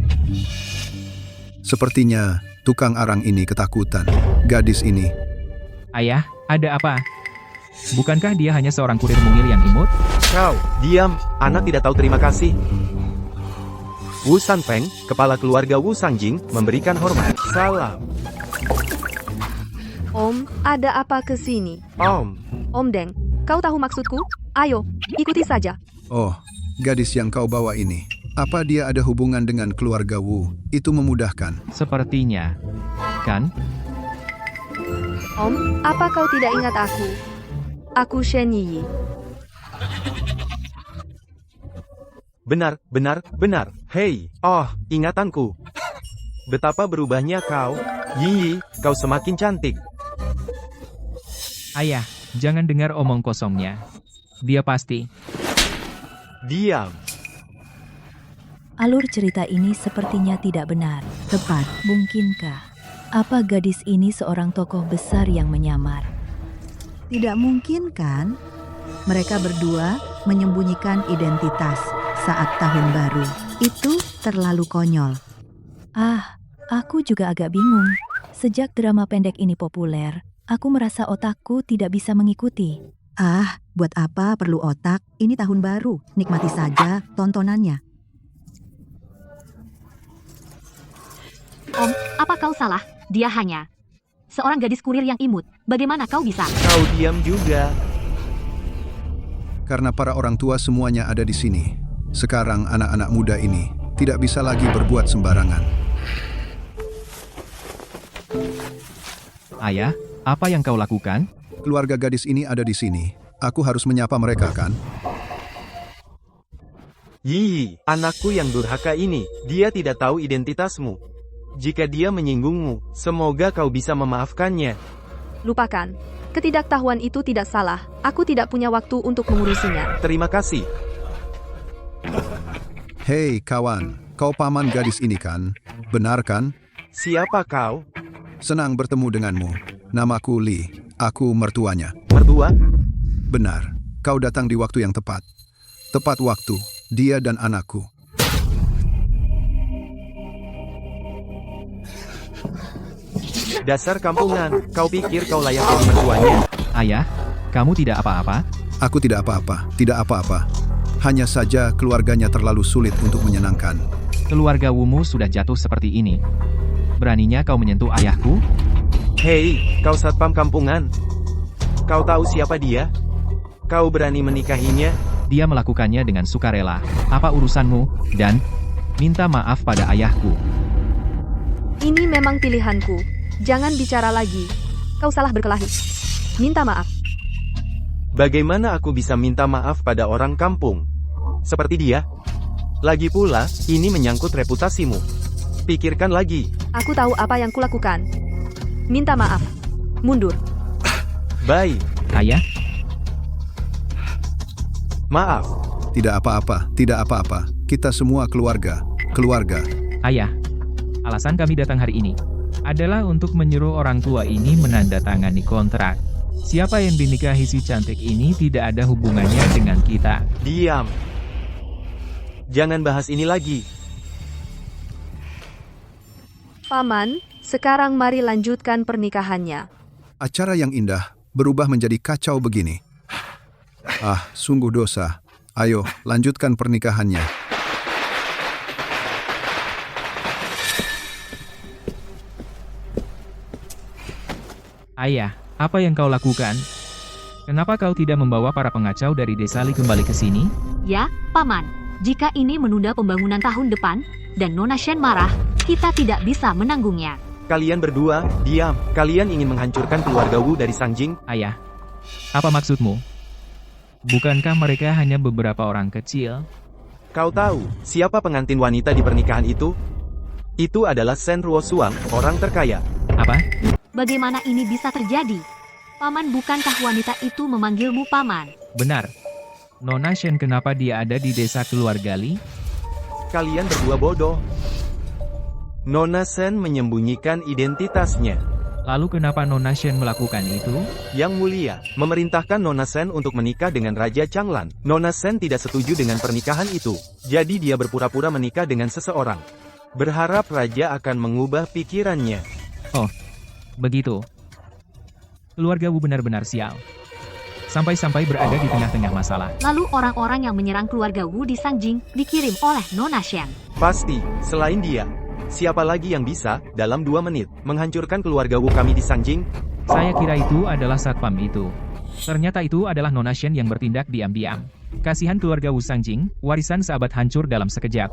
Sepertinya tukang arang ini ketakutan. Gadis ini. Ayah, ada apa? Bukankah dia hanya seorang kurir mungil yang imut? Kau, diam. Anak tidak tahu terima kasih. Wu Sanfeng, kepala keluarga Wu Sangjing, memberikan hormat. Salam. Om, ada apa ke sini? Om Deng, kau tahu maksudku? Ayo, ikuti saja. Oh, gadis yang kau bawa ini. Apa dia ada hubungan dengan keluarga Wu? Itu memudahkan. Sepertinya. Kan? Om, apa kau tidak ingat aku? Aku Shen Yi. Benar. Hei, ingatanku. Betapa berubahnya kau. Yi, kau semakin cantik. Ayah, jangan dengar omong kosongnya. Dia pasti. Diam. Alur cerita ini sepertinya tidak benar. Tepat. Mungkinkah? Apa gadis ini seorang tokoh besar yang menyamar? Tidak mungkin kan? Mereka berdua menyembunyikan identitas saat tahun baru. Itu terlalu konyol. Aku juga agak bingung. Sejak drama pendek ini populer, aku merasa otakku tidak bisa mengikuti. Buat apa perlu otak? Ini tahun baru. Nikmati saja tontonannya. Om, apa kau salah? Dia hanya seorang gadis kurir yang imut. Bagaimana kau bisa? Kau diam juga. Karena para orang tua semuanya ada di sini. Sekarang anak-anak muda ini tidak bisa lagi berbuat sembarangan. Ayah, apa yang kau lakukan? Keluarga gadis ini ada di sini. Aku harus menyapa mereka, kan? Yii, anakku yang durhaka ini, dia tidak tahu identitasmu. Jika dia menyinggungmu, semoga kau bisa memaafkannya. Lupakan. Ketidaktahuan itu tidak salah. Aku tidak punya waktu untuk mengurusinya. Terima kasih. Hei kawan, kau paman gadis ini kan? Benar kan? Siapa kau? Senang bertemu denganmu. Namaku Lee, aku mertuanya. Mertua? Benar, kau datang di waktu yang tepat. Tepat waktu, dia dan anakku. Dasar kampungan, kau pikir kau layak jadi mertuanya? Ayah, kamu tidak apa-apa? Aku tidak apa-apa, tidak apa-apa. Hanya saja keluarganya terlalu sulit untuk menyenangkan. Keluarga Wumu sudah jatuh seperti ini. Beraninya kau menyentuh ayahku? Hei, kau satpam kampungan. Kau tahu siapa dia? Kau berani menikahinya? Dia melakukannya dengan sukarela. Apa urusanmu? Dan minta maaf pada ayahku. Ini memang pilihanku. Jangan bicara lagi. Kau salah berkelahi. Minta maaf. Bagaimana aku bisa minta maaf pada orang kampung? Seperti dia? Lagi pula, ini menyangkut reputasimu. Pikirkan lagi. Aku tahu apa yang kulakukan. Minta maaf. Mundur. Bye. Ayah? Maaf. Tidak apa-apa, tidak apa-apa. Kita semua keluarga. Keluarga. Ayah, alasan kami datang hari ini adalah untuk menyuruh orang tua ini menandatangani kontrak. Siapa yang dinikahi si cantik ini tidak ada hubungannya dengan kita. Diam. Jangan bahas ini lagi. Paman, sekarang mari lanjutkan pernikahannya. Acara yang indah berubah menjadi kacau begini. Ah, sungguh dosa. Ayo, lanjutkan pernikahannya. Ayah, apa yang kau lakukan? Kenapa kau tidak membawa para pengacau dari desa Li kembali ke sini? Ya, Paman. Jika ini menunda pembangunan tahun depan, dan Nona Shen marah, kita tidak bisa menanggungnya. Kalian berdua, diam. Kalian ingin menghancurkan keluarga Wu dari Sangjing? Ayah, apa maksudmu? Bukankah mereka hanya beberapa orang kecil? Kau tahu, siapa pengantin wanita di pernikahan itu? Itu adalah Shen Ruosuang, orang terkaya. Apa? Bagaimana ini bisa terjadi? Paman, bukankah wanita itu memanggilmu Paman? Benar. Nona Shen, kenapa dia ada di desa keluarga Li? Kalian berdua bodoh. Nona Shen menyembunyikan identitasnya. Lalu kenapa Nona Shen melakukan itu? Yang mulia, memerintahkan Nona Shen untuk menikah dengan Raja Changlan. Nona Shen tidak setuju dengan pernikahan itu. Jadi dia berpura-pura menikah dengan seseorang. Berharap Raja akan mengubah pikirannya. Oh, begitu. Keluarga Wu benar-benar sial. Sampai-sampai berada di tengah-tengah masalah. Lalu orang-orang yang menyerang keluarga Wu di Sangjing dikirim oleh Nona Shen. Pasti, selain dia. Siapa lagi yang bisa, dalam 2 menit, menghancurkan keluarga Wu kami di Sangjing? Saya kira itu adalah satpam itu. Ternyata itu adalah Nona Shen yang bertindak diam-diam. Kasihan keluarga Wu Sangjing, warisan sahabat hancur dalam sekejap.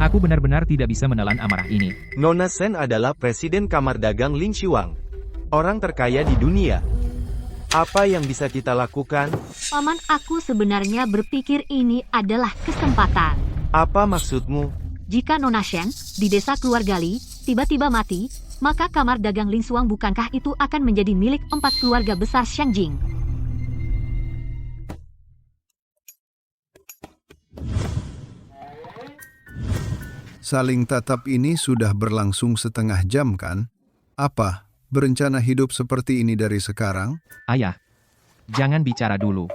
Aku benar-benar tidak bisa menelan amarah ini. Nona Shen adalah Presiden Kamar Dagang Ling Xiuang. Orang terkaya di dunia. Apa yang bisa kita lakukan? Paman, aku sebenarnya berpikir ini adalah kesempatan. Apa maksudmu? Jika Nona Shen, di desa keluarga Li, tiba-tiba mati, maka kamar dagang Ling Xuang bukankah itu akan menjadi milik 4 keluarga besar Sangjing? Saling tatap ini sudah berlangsung setengah jam kan? Apa, berencana hidup seperti ini dari sekarang? Ayah, jangan bicara dulu.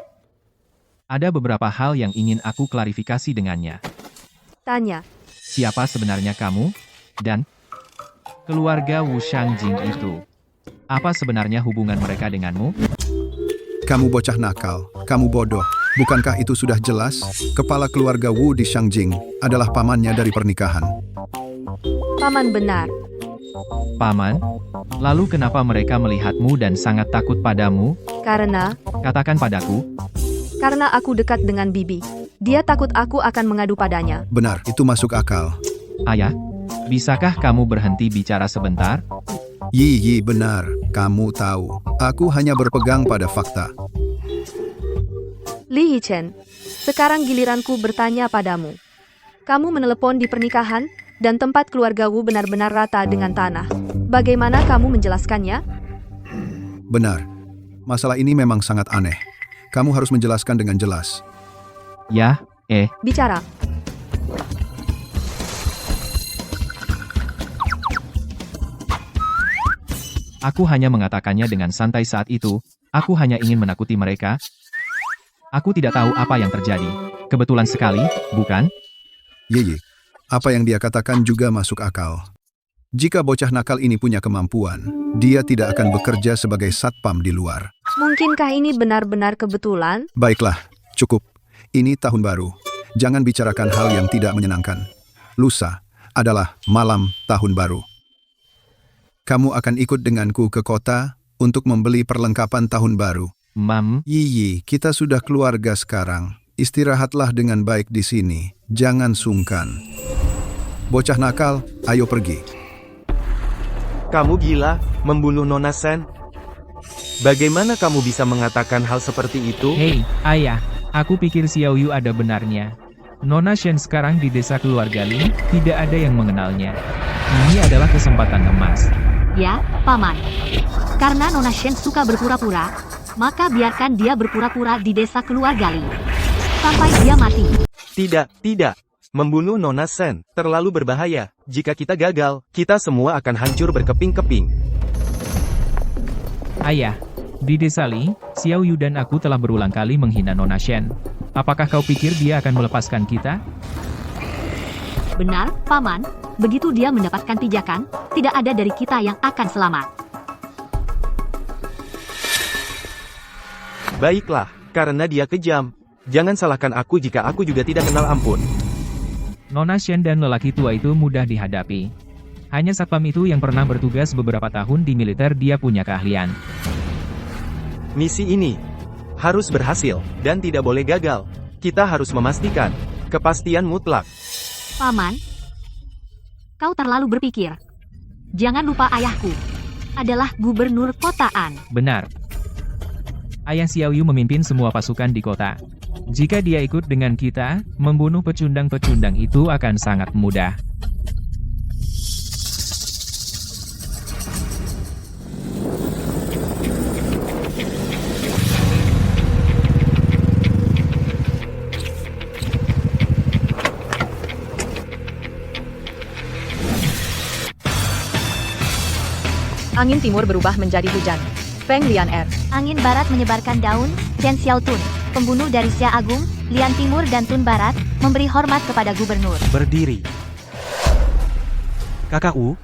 Ada beberapa hal yang ingin aku klarifikasi dengannya. Tanya. Siapa sebenarnya kamu? Dan keluarga Wu Sangjing itu? Apa sebenarnya hubungan mereka denganmu? Kamu bocah nakal, kamu bodoh. Bukankah itu sudah jelas? Kepala keluarga Wu di Sangjing adalah pamannya dari pernikahan. Paman benar. Paman, lalu kenapa mereka melihatmu dan sangat takut padamu? Karena Katakan padaku. Karena aku dekat dengan Bibi. Dia takut aku akan mengadu padanya. Benar, itu masuk akal. Ayah, bisakah kamu berhenti bicara sebentar? Yi, benar. Kamu tahu. Aku hanya berpegang pada fakta. Li Yichen, sekarang giliranku bertanya padamu. Kamu menelepon di pernikahan, dan tempat keluarga Wu benar-benar rata dengan tanah. Bagaimana kamu menjelaskannya? Benar. Masalah ini memang sangat aneh. Kamu harus menjelaskan dengan jelas. Ya, Bicara. Aku hanya mengatakannya dengan santai saat itu. Aku hanya ingin menakuti mereka. Aku tidak tahu apa yang terjadi. Kebetulan sekali, bukan? Yi, apa yang dia katakan juga masuk akal. Jika bocah nakal ini punya kemampuan, dia tidak akan bekerja sebagai satpam di luar. Mungkinkah ini benar-benar kebetulan? Baiklah, cukup. Ini tahun baru. Jangan bicarakan hal yang tidak menyenangkan. Lusa adalah malam tahun baru. Kamu akan ikut denganku ke kota untuk membeli perlengkapan tahun baru. Mam, Yi, kita sudah keluarga sekarang. Istirahatlah dengan baik di sini. Jangan sungkan. Bocah nakal, ayo pergi. Kamu gila, membunuh Nona Shen? Bagaimana kamu bisa mengatakan hal seperti itu? Hei, ayah, aku pikir Xiao Yu ada benarnya. Nona Shen sekarang di desa keluarga Li, tidak ada yang mengenalnya. Ini adalah kesempatan emas. Ya, Paman. Karena Nona Shen suka berpura-pura, maka biarkan dia berpura-pura di desa keluarga Li. Sampai dia mati. Tidak. Membunuh Nona Shen terlalu berbahaya. Jika kita gagal, kita semua akan hancur berkeping-keping. Ayah, di desa Li, Xiao Yu dan aku telah berulang kali menghina Nona Shen. Apakah kau pikir dia akan melepaskan kita? Benar, Paman. Begitu dia mendapatkan pijakan, tidak ada dari kita yang akan selamat. Baiklah, karena dia kejam. Jangan salahkan aku jika aku juga tidak kenal ampun. Nona Shen dan lelaki tua itu mudah dihadapi. Hanya satpam itu yang pernah bertugas beberapa tahun di militer dia punya keahlian. Misi ini harus berhasil dan tidak boleh gagal. Kita harus memastikan kepastian mutlak. Paman, kau terlalu berpikir. Jangan lupa ayahku adalah gubernur kotaan. Benar. Ayah Xiao Yu memimpin semua pasukan di kota. Jika dia ikut dengan kita, membunuh pecundang-pecundang itu akan sangat mudah. Angin timur berubah menjadi hujan. Feng Lian. Angin barat menyebarkan daun, Chen Xiaotun, pembunuh dari Xia Agung, Lian Timur dan Tun Barat, memberi hormat kepada gubernur. Berdiri. Kakak Wu,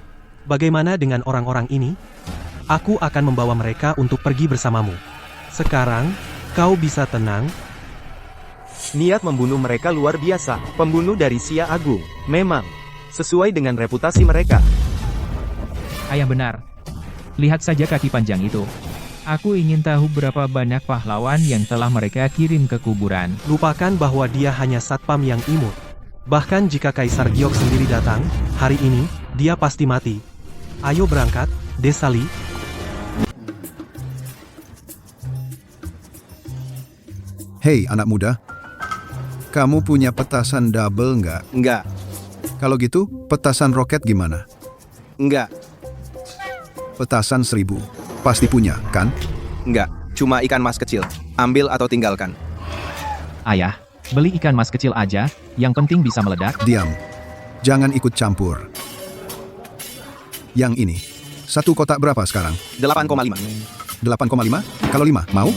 bagaimana dengan orang-orang ini? Aku akan membawa mereka untuk pergi bersamamu. Sekarang, kau bisa tenang. Niat membunuh mereka luar biasa. Pembunuh dari Xia Agung. Memang sesuai dengan reputasi mereka. Ayah benar. Lihat saja kaki panjang itu. Aku ingin tahu berapa banyak pahlawan yang telah mereka kirim ke kuburan. Lupakan bahwa dia hanya satpam yang imut. Bahkan jika Kaisar Giok sendiri datang, hari ini, dia pasti mati. Ayo berangkat, Desa Li. Hei anak muda, kamu punya petasan double nggak? Enggak. Kalau gitu, petasan roket gimana? Enggak. Petasan 1000. Pasti punya, kan? Enggak. Cuma ikan mas kecil. Ambil atau tinggalkan. Ayah, beli ikan mas kecil aja, yang penting bisa meledak. Diam. Jangan ikut campur. Yang ini. Satu kotak berapa sekarang? 8,5. 8,5? Kalau 5, mau?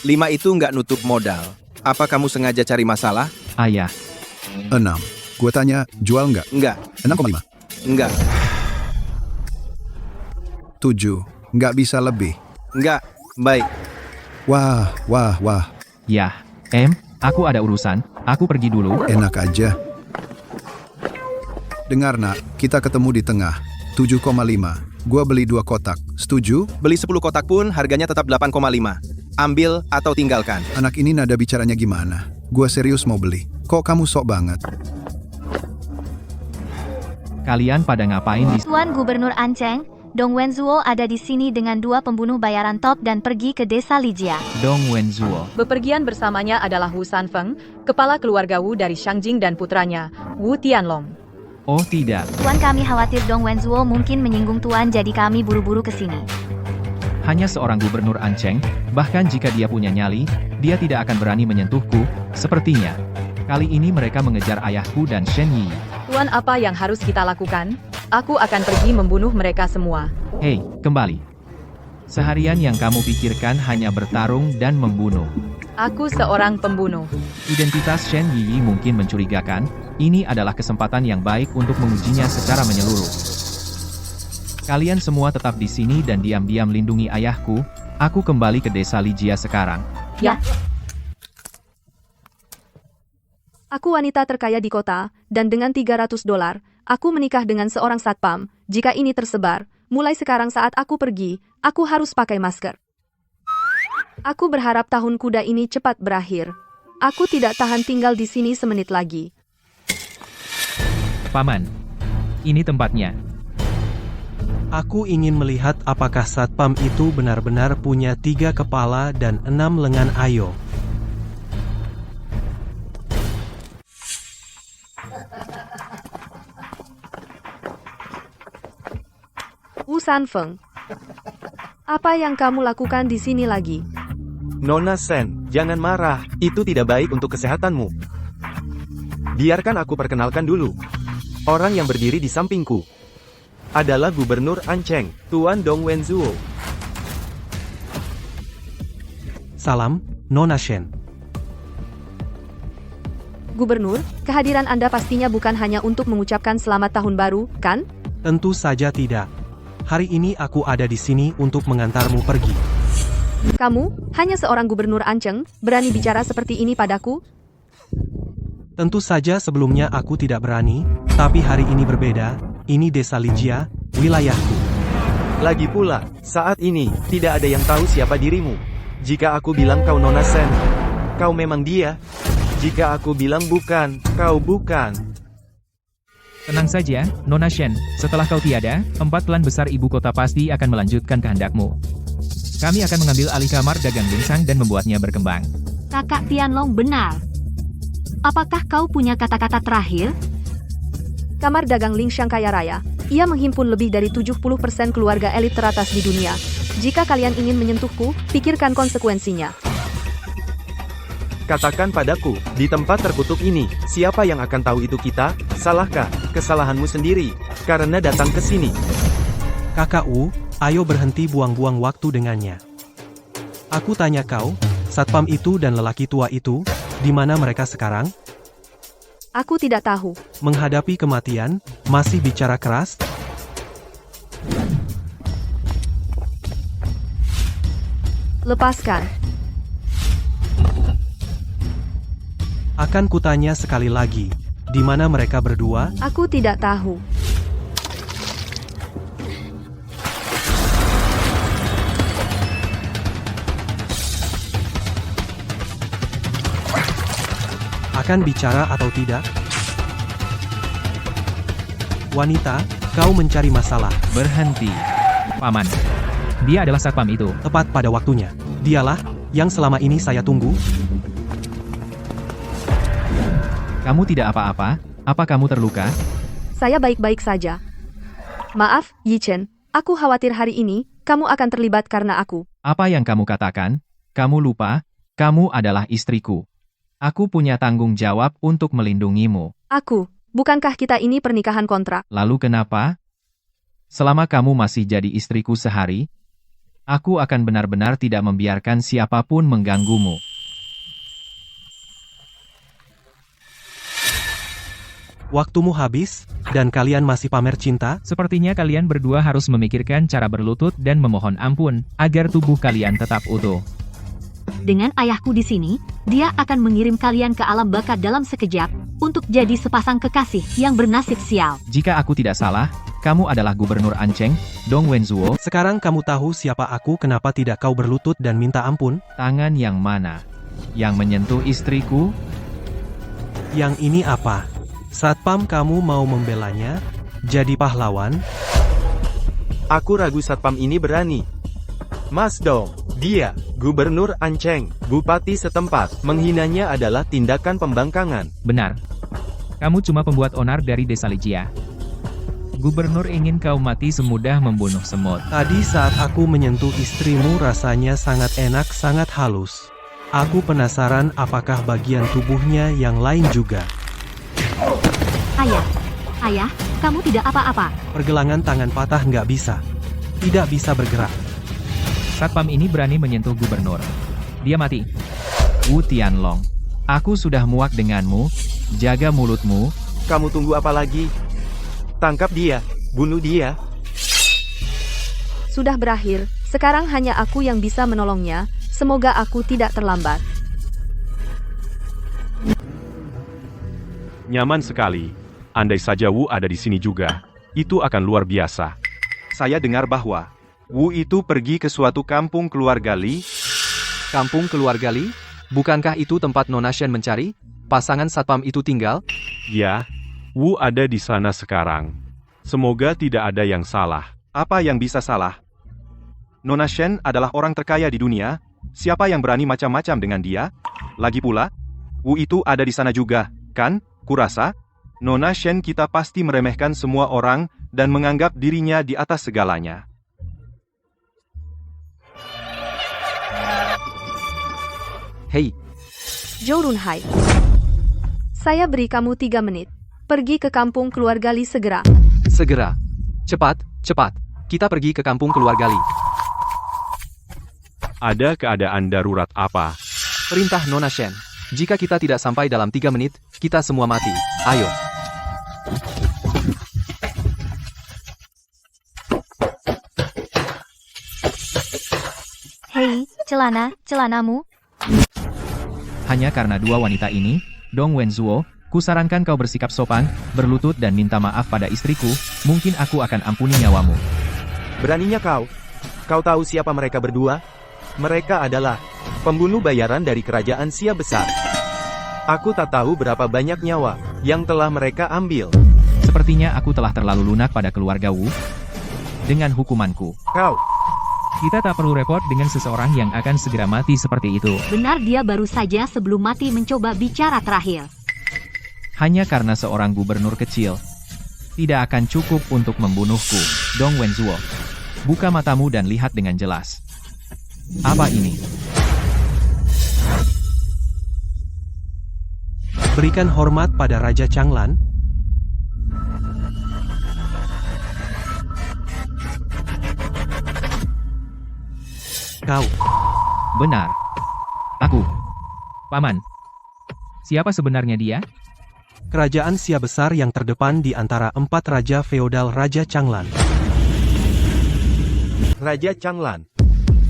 5 itu nggak nutup modal. Apa kamu sengaja cari masalah? Ayah. 6. Gue tanya, jual nggak? Enggak. 6,5. Enggak. 7. Nggak bisa lebih. Enggak. Baik. Wah. Yah, aku ada urusan, aku pergi dulu. Enak aja. Dengar nak, kita ketemu di tengah. 7,5. Gua beli 2 kotak. Setuju? Beli 10 kotak pun harganya tetap 8,5. Ambil atau tinggalkan. Anak ini nada bicaranya gimana? Gua serius mau beli. Kok kamu sok banget? Kalian pada ngapain di Tuan Gubernur Anceng, Dong Wenzuo ada di sini dengan 2 pembunuh bayaran top dan pergi ke desa Lijia. Dong Wenzuo? Bepergian bersamanya adalah Wu Sanfeng, kepala keluarga Wu dari Shangjing dan putranya, Wu Tianlong. Oh tidak. Tuan, kami khawatir Dong Wenzuo mungkin menyinggung Tuan, jadi kami buru-buru ke sini. Hanya seorang gubernur Anceng, bahkan jika dia punya nyali, dia tidak akan berani menyentuhku, sepertinya. Kali ini mereka mengejar ayahku dan Shen Yi. Tuan, apa yang harus kita lakukan? Aku akan pergi membunuh mereka semua. Hei, kembali. Seharian yang kamu pikirkan hanya bertarung dan membunuh. Aku seorang pembunuh. Identitas Shen Yi mungkin mencurigakan, ini adalah kesempatan yang baik untuk mengujinya secara menyeluruh. Kalian semua tetap di sini dan diam-diam lindungi ayahku, aku kembali ke desa Lijia sekarang. Ya. Aku wanita terkaya di kota, dan dengan $300, aku menikah dengan seorang satpam. Jika ini tersebar, mulai sekarang saat aku pergi, aku harus pakai masker. Aku berharap tahun kuda ini cepat berakhir. Aku tidak tahan tinggal di sini semenit lagi. Paman, ini tempatnya. Aku ingin melihat apakah satpam itu benar-benar punya 3 kepala dan 6 lengan. Ayo. Wu Sanfeng, apa yang kamu lakukan di sini lagi? Nona Shen, jangan marah, itu tidak baik untuk kesehatanmu. Biarkan aku perkenalkan dulu. Orang yang berdiri di sampingku adalah Gubernur Anceng, Tuan Dong Wenzuo. Salam, Nona Shen. Gubernur, kehadiran Anda pastinya bukan hanya untuk mengucapkan selamat tahun baru, kan? Tentu saja tidak. Hari ini aku ada di sini untuk mengantarmu pergi. Kamu, hanya seorang gubernur Anceng, berani bicara seperti ini padaku? Tentu saja sebelumnya aku tidak berani, tapi hari ini berbeda. Ini desa Lijia, wilayahku. Lagi pula, saat ini, tidak ada yang tahu siapa dirimu. Jika aku bilang kau Nona Shen, kau memang dia. Jika aku bilang bukan, kau bukan. Tenang saja, Nona Shen, setelah kau tiada, 4 klan besar ibu kota pasti akan melanjutkan kehendakmu. Kami akan mengambil alih kamar dagang Lingsang dan membuatnya berkembang. Kakak Tianlong benar. Apakah kau punya kata-kata terakhir? Kamar dagang Lingsang kaya raya. Ia menghimpun lebih dari 70% keluarga elit teratas di dunia. Jika kalian ingin menyentuhku, pikirkan konsekuensinya. Katakan padaku, di tempat terkutuk ini, siapa yang akan tahu itu kita? Salahkah? Kesalahanmu sendiri, karena datang ke sini. Kakak Wu, ayo berhenti buang-buang waktu dengannya. Aku tanya kau, satpam itu dan lelaki tua itu, di mana mereka sekarang? Aku tidak tahu. Menghadapi kematian, masih bicara keras? Lepaskan. Akan kutanya sekali lagi, di mana mereka berdua? Aku tidak tahu. Akan bicara atau tidak? Wanita, kau mencari masalah. Berhenti. Paman, dia adalah satpam itu. Tepat pada waktunya. Dialah yang selama ini saya tunggu. Kamu tidak apa-apa? Apa kamu terluka? Saya baik-baik saja. Maaf, Yi Chen. Aku khawatir hari ini, kamu akan terlibat karena aku. Apa yang kamu katakan? Kamu lupa? Kamu adalah istriku. Aku punya tanggung jawab untuk melindungimu. Aku, bukankah kita ini pernikahan kontrak? Lalu kenapa? Selama kamu masih jadi istriku sehari, aku akan benar-benar tidak membiarkan siapapun mengganggumu. Waktumu habis, dan kalian masih pamer cinta? Sepertinya kalian berdua harus memikirkan cara berlutut dan memohon ampun, agar tubuh kalian tetap utuh. Dengan ayahku di sini, dia akan mengirim kalian ke alam baka dalam sekejap, untuk jadi sepasang kekasih yang bernasib sial. Jika aku tidak salah, Kamu adalah Gubernur Ancheng, Dong Wenzuo. Sekarang kamu tahu siapa aku, kenapa tidak kau berlutut dan minta ampun? Tangan yang mana? Yang menyentuh istriku? Yang ini apa? Satpam kamu mau membelanya? Jadi pahlawan? Aku ragu Satpam ini berani. Mas Dong, dia, Gubernur Ancheng, Bupati setempat, menghinanya adalah tindakan pembangkangan. Benar. Kamu cuma pembuat onar dari desa Lijia. Gubernur ingin kau mati semudah membunuh semut. Tadi saat aku menyentuh istrimu rasanya sangat enak, sangat halus. Aku penasaran apakah bagian tubuhnya yang lain juga. Ayah, kamu tidak apa-apa. Pergelangan tangan patah nggak bisa. Tidak bisa bergerak. Satpam ini berani menyentuh gubernur. Dia mati. Wu Tianlong, aku sudah muak denganmu. Jaga mulutmu. Kamu tunggu apa lagi? Tangkap dia, bunuh dia. Sudah berakhir, sekarang hanya aku yang bisa menolongnya. Semoga aku tidak terlambat. Nyaman sekali. Andai saja Wu ada di sini juga, itu akan luar biasa. Saya dengar bahwa Wu itu pergi ke suatu kampung keluarga Li. Kampung keluarga Li? Bukankah itu tempat Nona Shen mencari pasangan satpam itu tinggal? Ya, Wu ada di sana sekarang. Semoga tidak ada yang salah. Apa yang bisa salah? Nona Shen adalah orang terkaya di dunia. Siapa yang berani macam-macam dengan dia? Lagi pula, Wu itu ada di sana juga, kan? Kurasa, Nona Shen kita pasti meremehkan semua orang dan menganggap dirinya di atas segalanya. Hei, Zhou Runhai. Saya beri kamu 3 menit. Pergi ke kampung keluarga Li segera. Segera. Cepat, cepat. Kita pergi ke kampung keluarga Li. Ada keadaan darurat apa? Perintah Nona Shen. Jika kita tidak sampai dalam 3 menit, kita semua mati. Ayo. Hei, celanamu. Hanya karena dua wanita ini, Dong Wenzuo, kusarankan kau bersikap sopan, berlutut dan minta maaf pada istriku, mungkin aku akan ampuni nyawamu. Beraninya kau? Kau tahu siapa mereka berdua? Mereka adalah pembunuh bayaran dari kerajaan Xia besar. Aku tak tahu berapa banyak nyawa yang telah mereka ambil. Sepertinya aku telah terlalu lunak pada keluarga Wu. Dengan hukumanku. Kita tak perlu repot dengan seseorang yang akan segera mati seperti itu. Benar, dia baru saja sebelum mati mencoba bicara terakhir. Hanya karena seorang gubernur kecil. Tidak akan cukup untuk membunuhku. Dong Wenzuo. Buka matamu dan lihat dengan jelas. Apa ini? Berikan hormat pada Raja Changlan. Kau. Benar. Aku. Paman. Siapa sebenarnya dia? Kerajaan Xia besar yang terdepan di antara 4 raja feodal Raja Changlan. Raja Changlan.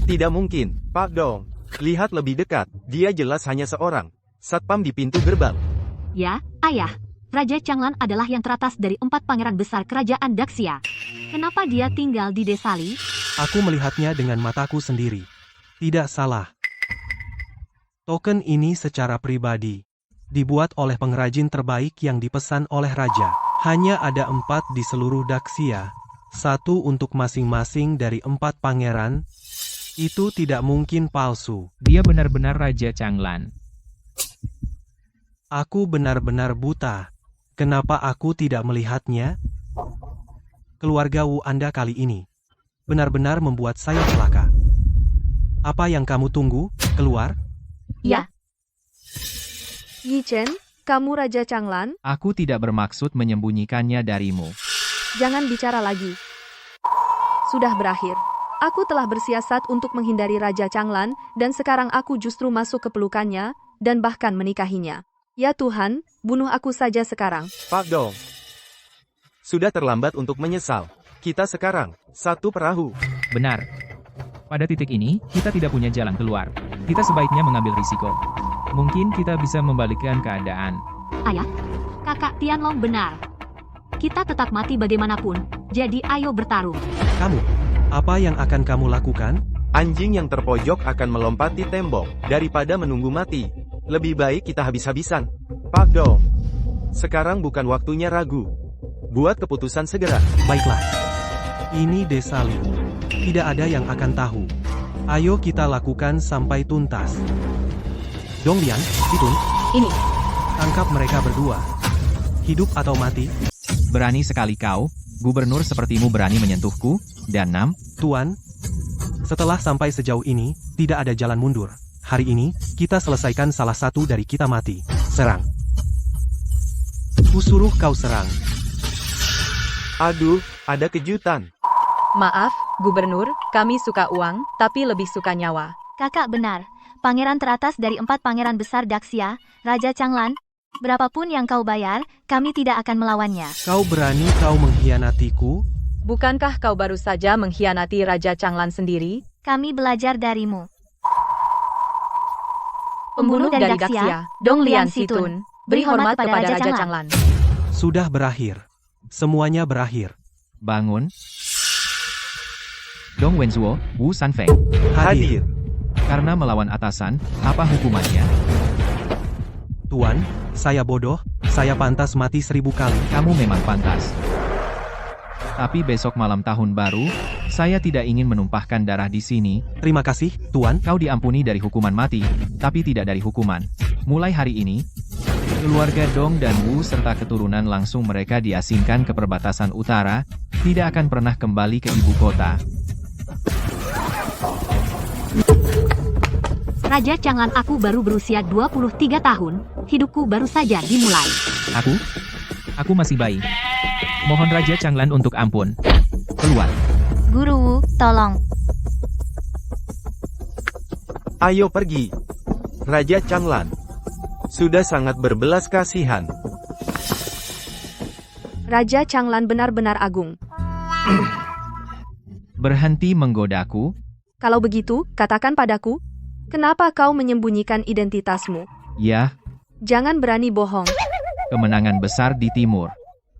Tidak mungkin, Pak Dong. Lihat lebih dekat, dia jelas hanya seorang satpam di pintu gerbang. Ya, ayah. Raja Changlan adalah yang teratas dari 4 pangeran besar kerajaan Daxia. Kenapa dia tinggal di desa Li? Aku melihatnya dengan mataku sendiri. Tidak salah. Token ini secara pribadi dibuat oleh pengrajin terbaik yang dipesan oleh raja. Hanya ada 4 di seluruh Daxia. 1 untuk masing-masing dari 4 pangeran. Itu tidak mungkin palsu. Dia benar-benar Raja Changlan. Aku benar-benar buta. Kenapa aku tidak melihatnya? Keluarga Wu Anda kali ini benar-benar membuat saya celaka. Apa yang kamu tunggu? Keluar? Ya. Yi Chen, kamu Raja Changlan? Aku tidak bermaksud menyembunyikannya darimu. Jangan bicara lagi. Sudah berakhir. Aku telah bersiasat untuk menghindari Raja Changlan, dan sekarang aku justru masuk ke pelukannya, dan bahkan menikahinya. Ya Tuhan, bunuh aku saja sekarang. Pak Dong. Sudah terlambat untuk menyesal. Kita sekarang, satu perahu. Benar. Pada titik ini, kita tidak punya jalan keluar. Kita sebaiknya mengambil risiko. Mungkin kita bisa membalikkan keadaan. Ayah, kakak Tianlong benar. Kita tetap mati bagaimanapun. Jadi ayo bertarung. Kamu, apa yang akan kamu lakukan? Anjing yang terpojok akan melompati tembok, daripada menunggu mati. Lebih baik kita habis-habisan. Pak Dong. Sekarang bukan waktunya ragu. Buat keputusan segera. Baiklah. Ini desa Li. Tidak ada yang akan tahu. Ayo kita lakukan sampai tuntas. Dong Lian, Situn. Ini. Tangkap mereka berdua. Hidup atau mati? Berani sekali kau, gubernur sepertimu berani menyentuhku, dan Tuan, setelah sampai sejauh ini, tidak ada jalan mundur. Hari ini, kita selesaikan salah satu dari kita mati. Serang. Kusuruh kau serang. Aduh, ada kejutan. Maaf, Gubernur, kami suka uang, tapi lebih suka nyawa. Kakak benar. Pangeran teratas dari 4 pangeran besar Daxia, Raja Changlan. Berapapun yang kau bayar, kami tidak akan melawannya. Kau berani kau mengkhianatiku? Bukankah kau baru saja mengkhianati Raja Changlan sendiri? Kami belajar darimu. Pembunuh dari Daxia, Dong Lian Situn. Beri hormat kepada Raja Changlan. Sudah berakhir. Semuanya berakhir. bangun. Dong Wenzuo, Wu Sanfeng. Hadir. Karena melawan atasan, apa hukumannya? Tuan, saya bodoh, saya pantas mati 1000 kali. Kamu memang pantas. Tapi besok malam tahun baru, saya tidak ingin menumpahkan darah di sini. Terima kasih, Tuan. Kau diampuni dari hukuman mati, tapi tidak dari hukuman. Mulai hari ini, keluarga Dong dan Wu serta keturunan langsung mereka diasingkan ke perbatasan utara, tidak akan pernah kembali ke ibu kota. Raja Changlan, aku baru berusia 23 tahun, hidupku baru saja dimulai. Aku masih bayi. Mohon Raja Changlan untuk ampun. Keluar. Guru Wu, tolong. Ayo pergi. Raja Changlan. Sudah sangat berbelas kasihan. Raja Changlan benar-benar agung. Berhenti menggodaku. Kalau begitu, katakan padaku, kenapa kau menyembunyikan identitasmu? Ya, Jangan berani bohong. kemenangan besar di timur.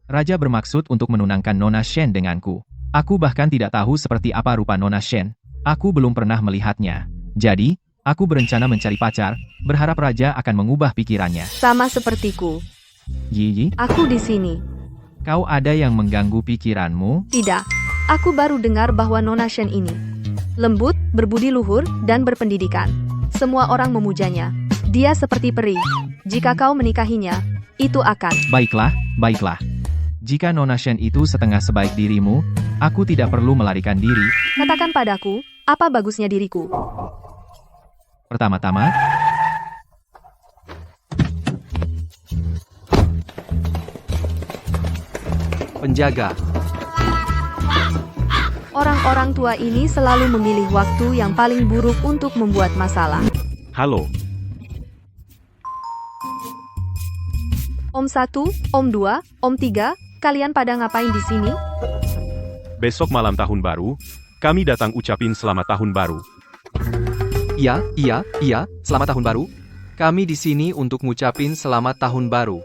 Raja bermaksud untuk menunangkan Nona Shen denganku. Aku bahkan tidak tahu seperti apa rupa Nona Shen. Aku belum pernah melihatnya. Jadi, aku berencana mencari pacar, berharap Raja akan mengubah pikirannya. Sama sepertiku. Yi, Aku di sini. kau ada yang mengganggu pikiranmu? Tidak. Aku baru dengar bahwa Nona Shen ini lembut, berbudi luhur, dan berpendidikan. Semua orang memujanya. Dia seperti peri. Jika kau menikahinya, itu akan... Baiklah, baiklah. Jika Nona Shen itu setengah sebaik dirimu, aku tidak perlu melarikan diri. Katakan padaku, apa bagusnya diriku? Pertama-tama, penjaga. Orang-orang tua ini selalu memilih waktu yang paling buruk untuk membuat masalah. Halo, Om 1, Om 2, Om 3, kalian pada ngapain di sini? besok malam tahun baru, kami datang ucapin selamat tahun baru. Iya, selamat tahun baru. Kami di sini untuk ngucapin selamat tahun baru.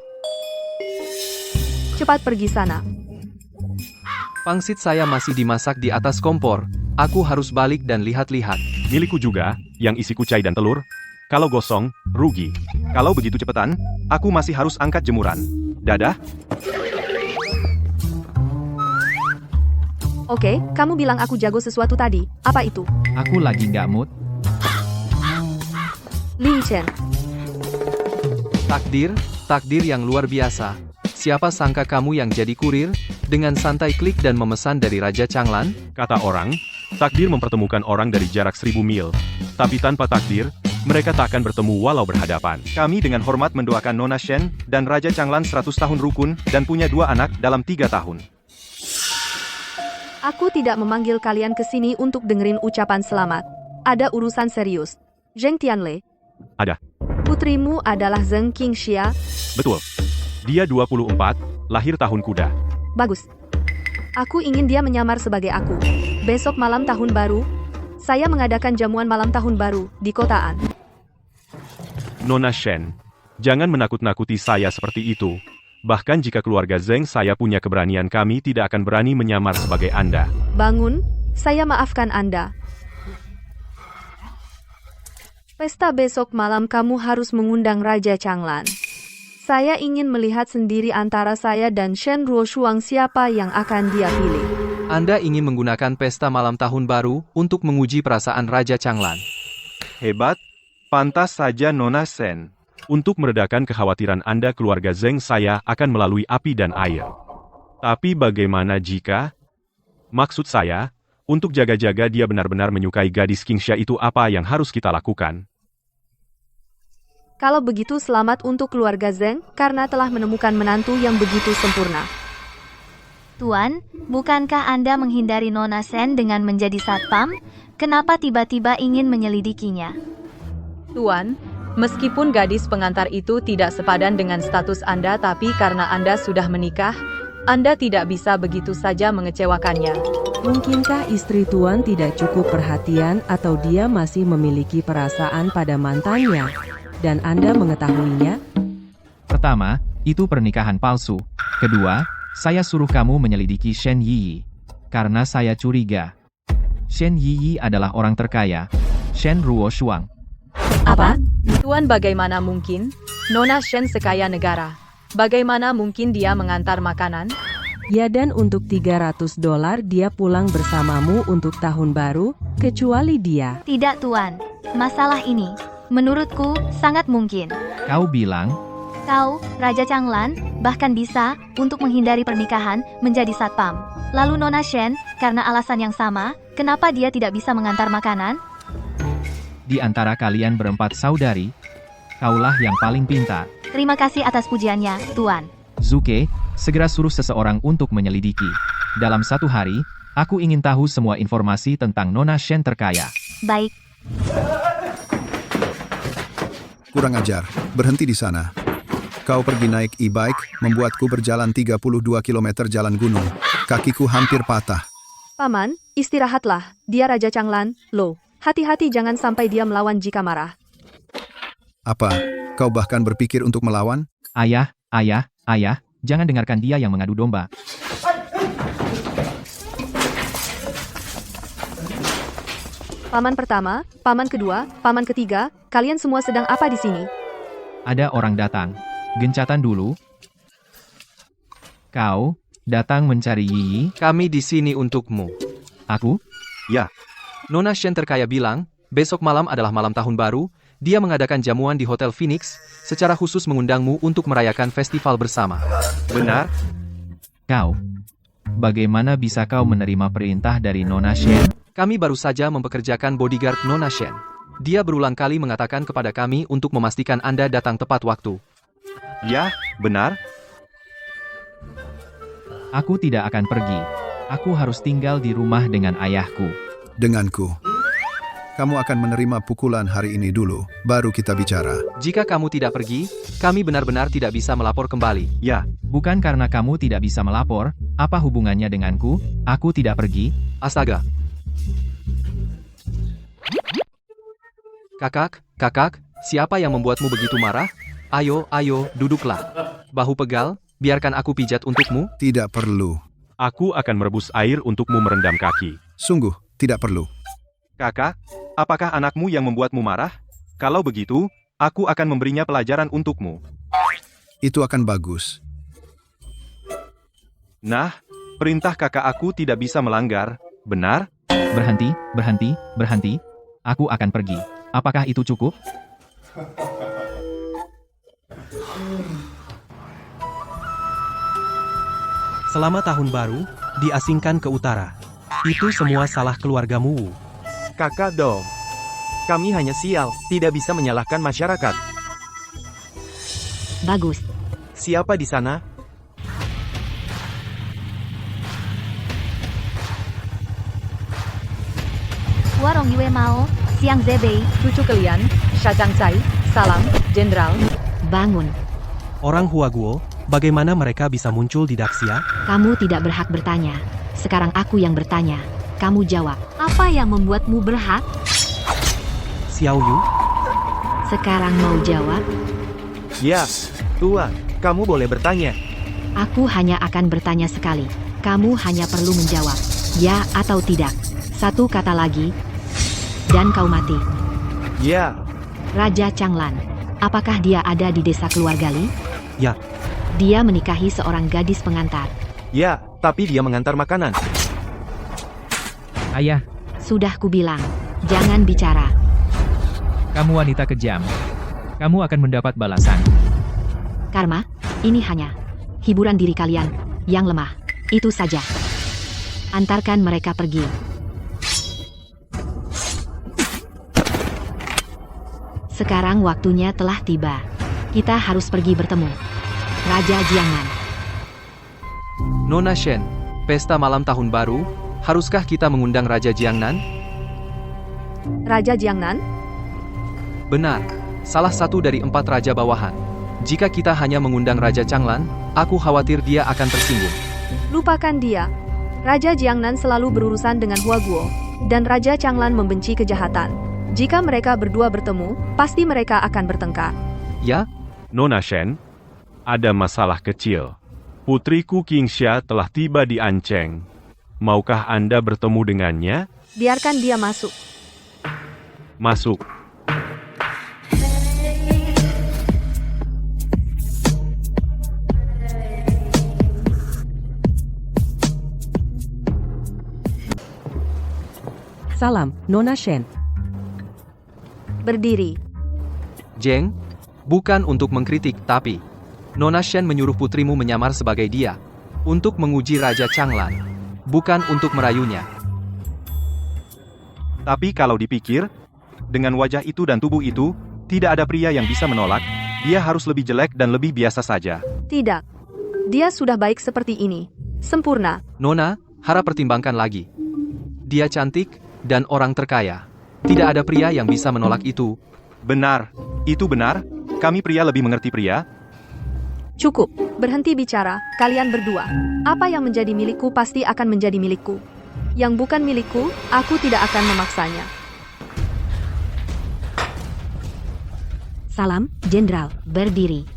Cepat pergi sana. Pangsit saya masih dimasak di atas kompor. Aku harus balik dan lihat-lihat. Milikku juga, yang isi kucai dan telur. Kalau gosong, rugi. Kalau begitu cepetan, aku masih harus angkat jemuran. Dadah. Oke, kamu bilang aku jago sesuatu tadi. Apa itu? aku lagi nggak mood. Li Chen. Takdir yang luar biasa. Siapa sangka kamu yang jadi kurir, dengan santai klik dan memesan dari Raja Changlan? Kata orang, takdir mempertemukan orang dari jarak 1000 mil. Tapi tanpa takdir, mereka tak akan bertemu walau berhadapan. Kami dengan hormat mendoakan Nona Shen dan Raja Changlan 100 tahun rukun dan punya 2 anak dalam 3 tahun. Aku tidak memanggil kalian ke sini untuk dengerin ucapan selamat. Ada urusan serius. Zheng Tianlei. Ada. Putrimu adalah Zheng Qingxia. Betul. Dia 24, lahir tahun kuda. Bagus. Aku ingin dia menyamar sebagai aku. Besok malam tahun baru, saya mengadakan jamuan malam tahun baru di kotaan. Nona Shen, jangan menakut-nakuti saya seperti itu. Bahkan jika keluarga Zeng saya punya keberanian, kami tidak akan berani menyamar sebagai Anda. Bangun, saya maafkan Anda. Pesta besok malam kamu harus mengundang Raja Changlan. Saya ingin melihat sendiri antara saya dan Shen Ruoshuang siapa yang akan dia pilih. Anda ingin menggunakan pesta malam tahun baru untuk menguji perasaan Raja Changlan. Hebat, pantas saja Nona Shen. Untuk meredakan kekhawatiran Anda, keluarga Zeng saya akan melalui api dan air. Tapi bagaimana jika? Maksud saya, untuk jaga-jaga dia benar-benar menyukai gadis Qingsha itu, apa yang harus kita lakukan? Kalau begitu selamat untuk keluarga Zeng, karena telah menemukan menantu yang begitu sempurna. Tuan, bukankah Anda menghindari Nona Shen dengan menjadi satpam? Kenapa tiba-tiba ingin menyelidikinya? Tuan, meskipun gadis pengantar itu tidak sepadan dengan status Anda, tapi karena Anda sudah menikah, Anda tidak bisa begitu saja mengecewakannya. Mungkinkah istri Tuan tidak cukup perhatian atau dia masih memiliki perasaan pada mantannya? Dan Anda mengetahuinya? Pertama, itu pernikahan palsu. Kedua, saya suruh kamu menyelidiki Shen Yiyi. Karena saya curiga. Shen Yiyi adalah orang terkaya. Shen Ruoshuang. Apa? Tuan, bagaimana mungkin? Nona Shen sekaya negara. Bagaimana mungkin dia mengantar makanan? Ya, dan untuk $300 dia pulang bersamamu untuk tahun baru, kecuali dia. Tidak, Tuan. Masalah ini, menurutku, sangat mungkin. Kau bilang? Kau, Raja Changlan, bahkan bisa, untuk menghindari pernikahan, menjadi satpam. Lalu Nona Shen, karena alasan yang sama, kenapa dia tidak bisa mengantar makanan? Di antara kalian berempat saudari, kaulah yang paling pintar. Terima kasih atas pujiannya, Tuan. Zuke, segera suruh seseorang untuk menyelidiki. Dalam 1 hari, aku ingin tahu semua informasi tentang Nona Shen terkaya. Baik. Kurang ajar, berhenti di sana. Kau pergi naik e-bike, membuatku berjalan 32 km jalan gunung. Kakiku hampir patah. Paman, istirahatlah. Dia Raja Changlan, loh. Hati-hati jangan sampai dia melawan jika marah. Apa? Kau bahkan berpikir untuk melawan? Ayah, jangan dengarkan dia yang mengadu domba. Paman pertama, paman kedua, paman ketiga, kalian semua sedang apa di sini? Ada orang datang. Gencatan dulu. Kau datang mencari Yiyi? Kami di sini untukmu. Aku? Ya. Nona Shen terkaya bilang, besok malam adalah malam tahun baru, dia mengadakan jamuan di Hotel Phoenix, secara khusus mengundangmu untuk merayakan festival bersama. Benar? Kau. Bagaimana bisa kau menerima perintah dari Nona Shen? Kami baru saja mempekerjakan bodyguard Nona Shen. Dia berulang kali mengatakan kepada kami untuk memastikan Anda datang tepat waktu. Ya, benar. Aku tidak akan pergi. Aku harus tinggal di rumah dengan ayahku. Denganku. Kamu akan menerima pukulan hari ini dulu, baru kita bicara. Jika kamu tidak pergi, kami benar-benar tidak bisa melapor kembali. Ya, bukan karena kamu tidak bisa melapor, apa hubungannya denganku? Aku tidak pergi. Astaga. Kakak, siapa yang membuatmu begitu marah? Ayo, duduklah. Bahu pegal, biarkan aku pijat untukmu. Tidak perlu. Aku akan merebus air untukmu merendam kaki. Sungguh, tidak perlu. Kakak, apakah anakmu yang membuatmu marah? Kalau begitu, aku akan memberinya pelajaran untukmu. Itu akan bagus. Nah, perintah kakak aku tidak bisa melanggar, benar? Berhenti. Aku akan pergi. Apakah itu cukup? Selama tahun baru, diasingkan ke utara. Itu semua salah keluargamu. Kakak dong. Kami hanya sial, tidak bisa menyalahkan masyarakat. Bagus. Siapa di sana? Warong Yue Mao, Siang Zebei. Cucu kalian, Sha Changcai, salam, Jenderal. Bangun. Orang Huaguo, bagaimana mereka bisa muncul di Daxia? Kamu tidak berhak bertanya. Sekarang aku yang bertanya. Kamu jawab. Apa yang membuatmu berhak? Xiao Yu? Sekarang mau jawab? Ya, Tuan, kamu boleh bertanya. Aku hanya akan bertanya sekali. Kamu hanya perlu menjawab, ya atau tidak. Satu kata lagi, dan kau mati. Ya. Raja Changlan, apakah dia ada di desa keluarga Li? Ya. Dia menikahi seorang gadis pengantar. Ya, tapi dia mengantar makanan. Ayah, Sudah kubilang, jangan bicara. kamu wanita kejam. Kamu akan mendapat balasan. Karma, ini hanya hiburan diri kalian yang lemah. Itu saja. Antarkan mereka pergi. Sekarang waktunya telah tiba. Kita harus pergi bertemu Raja Jiangnan. Nona Shen, pesta malam tahun baru, haruskah kita mengundang Raja Jiangnan? Raja Jiangnan? Benar, salah satu dari 4 raja bawahan. Jika kita hanya mengundang Raja Changlan, aku khawatir dia akan tersinggung. Lupakan dia. Raja Jiangnan selalu berurusan dengan Hua Guo, dan Raja Changlan membenci kejahatan. Jika mereka berdua bertemu, pasti mereka akan bertengkar. Ya? Nona Shen, ada masalah kecil. Putriku Qingxia telah tiba di Ancheng. Maukah Anda bertemu dengannya? Biarkan dia masuk. Masuk. Salam, Nona Shen. Berdiri. Jeng, bukan untuk mengkritik, tapi Nona Shen menyuruh putrimu menyamar sebagai dia untuk menguji Raja Changlan, bukan untuk merayunya. Tapi kalau dipikir, dengan wajah itu dan tubuh itu, tidak ada pria yang bisa menolak. Dia harus lebih jelek dan lebih biasa saja. Tidak. Dia sudah baik seperti ini. Sempurna. Nona, harap pertimbangkan lagi. Dia cantik dan orang terkaya. Tidak ada pria yang bisa menolak itu. Benar, itu benar. Kami pria lebih mengerti pria. Cukup. Berhenti bicara, kalian berdua. Apa yang menjadi milikku pasti akan menjadi milikku. Yang bukan milikku, aku tidak akan memaksanya. Salam, Jenderal. Berdiri.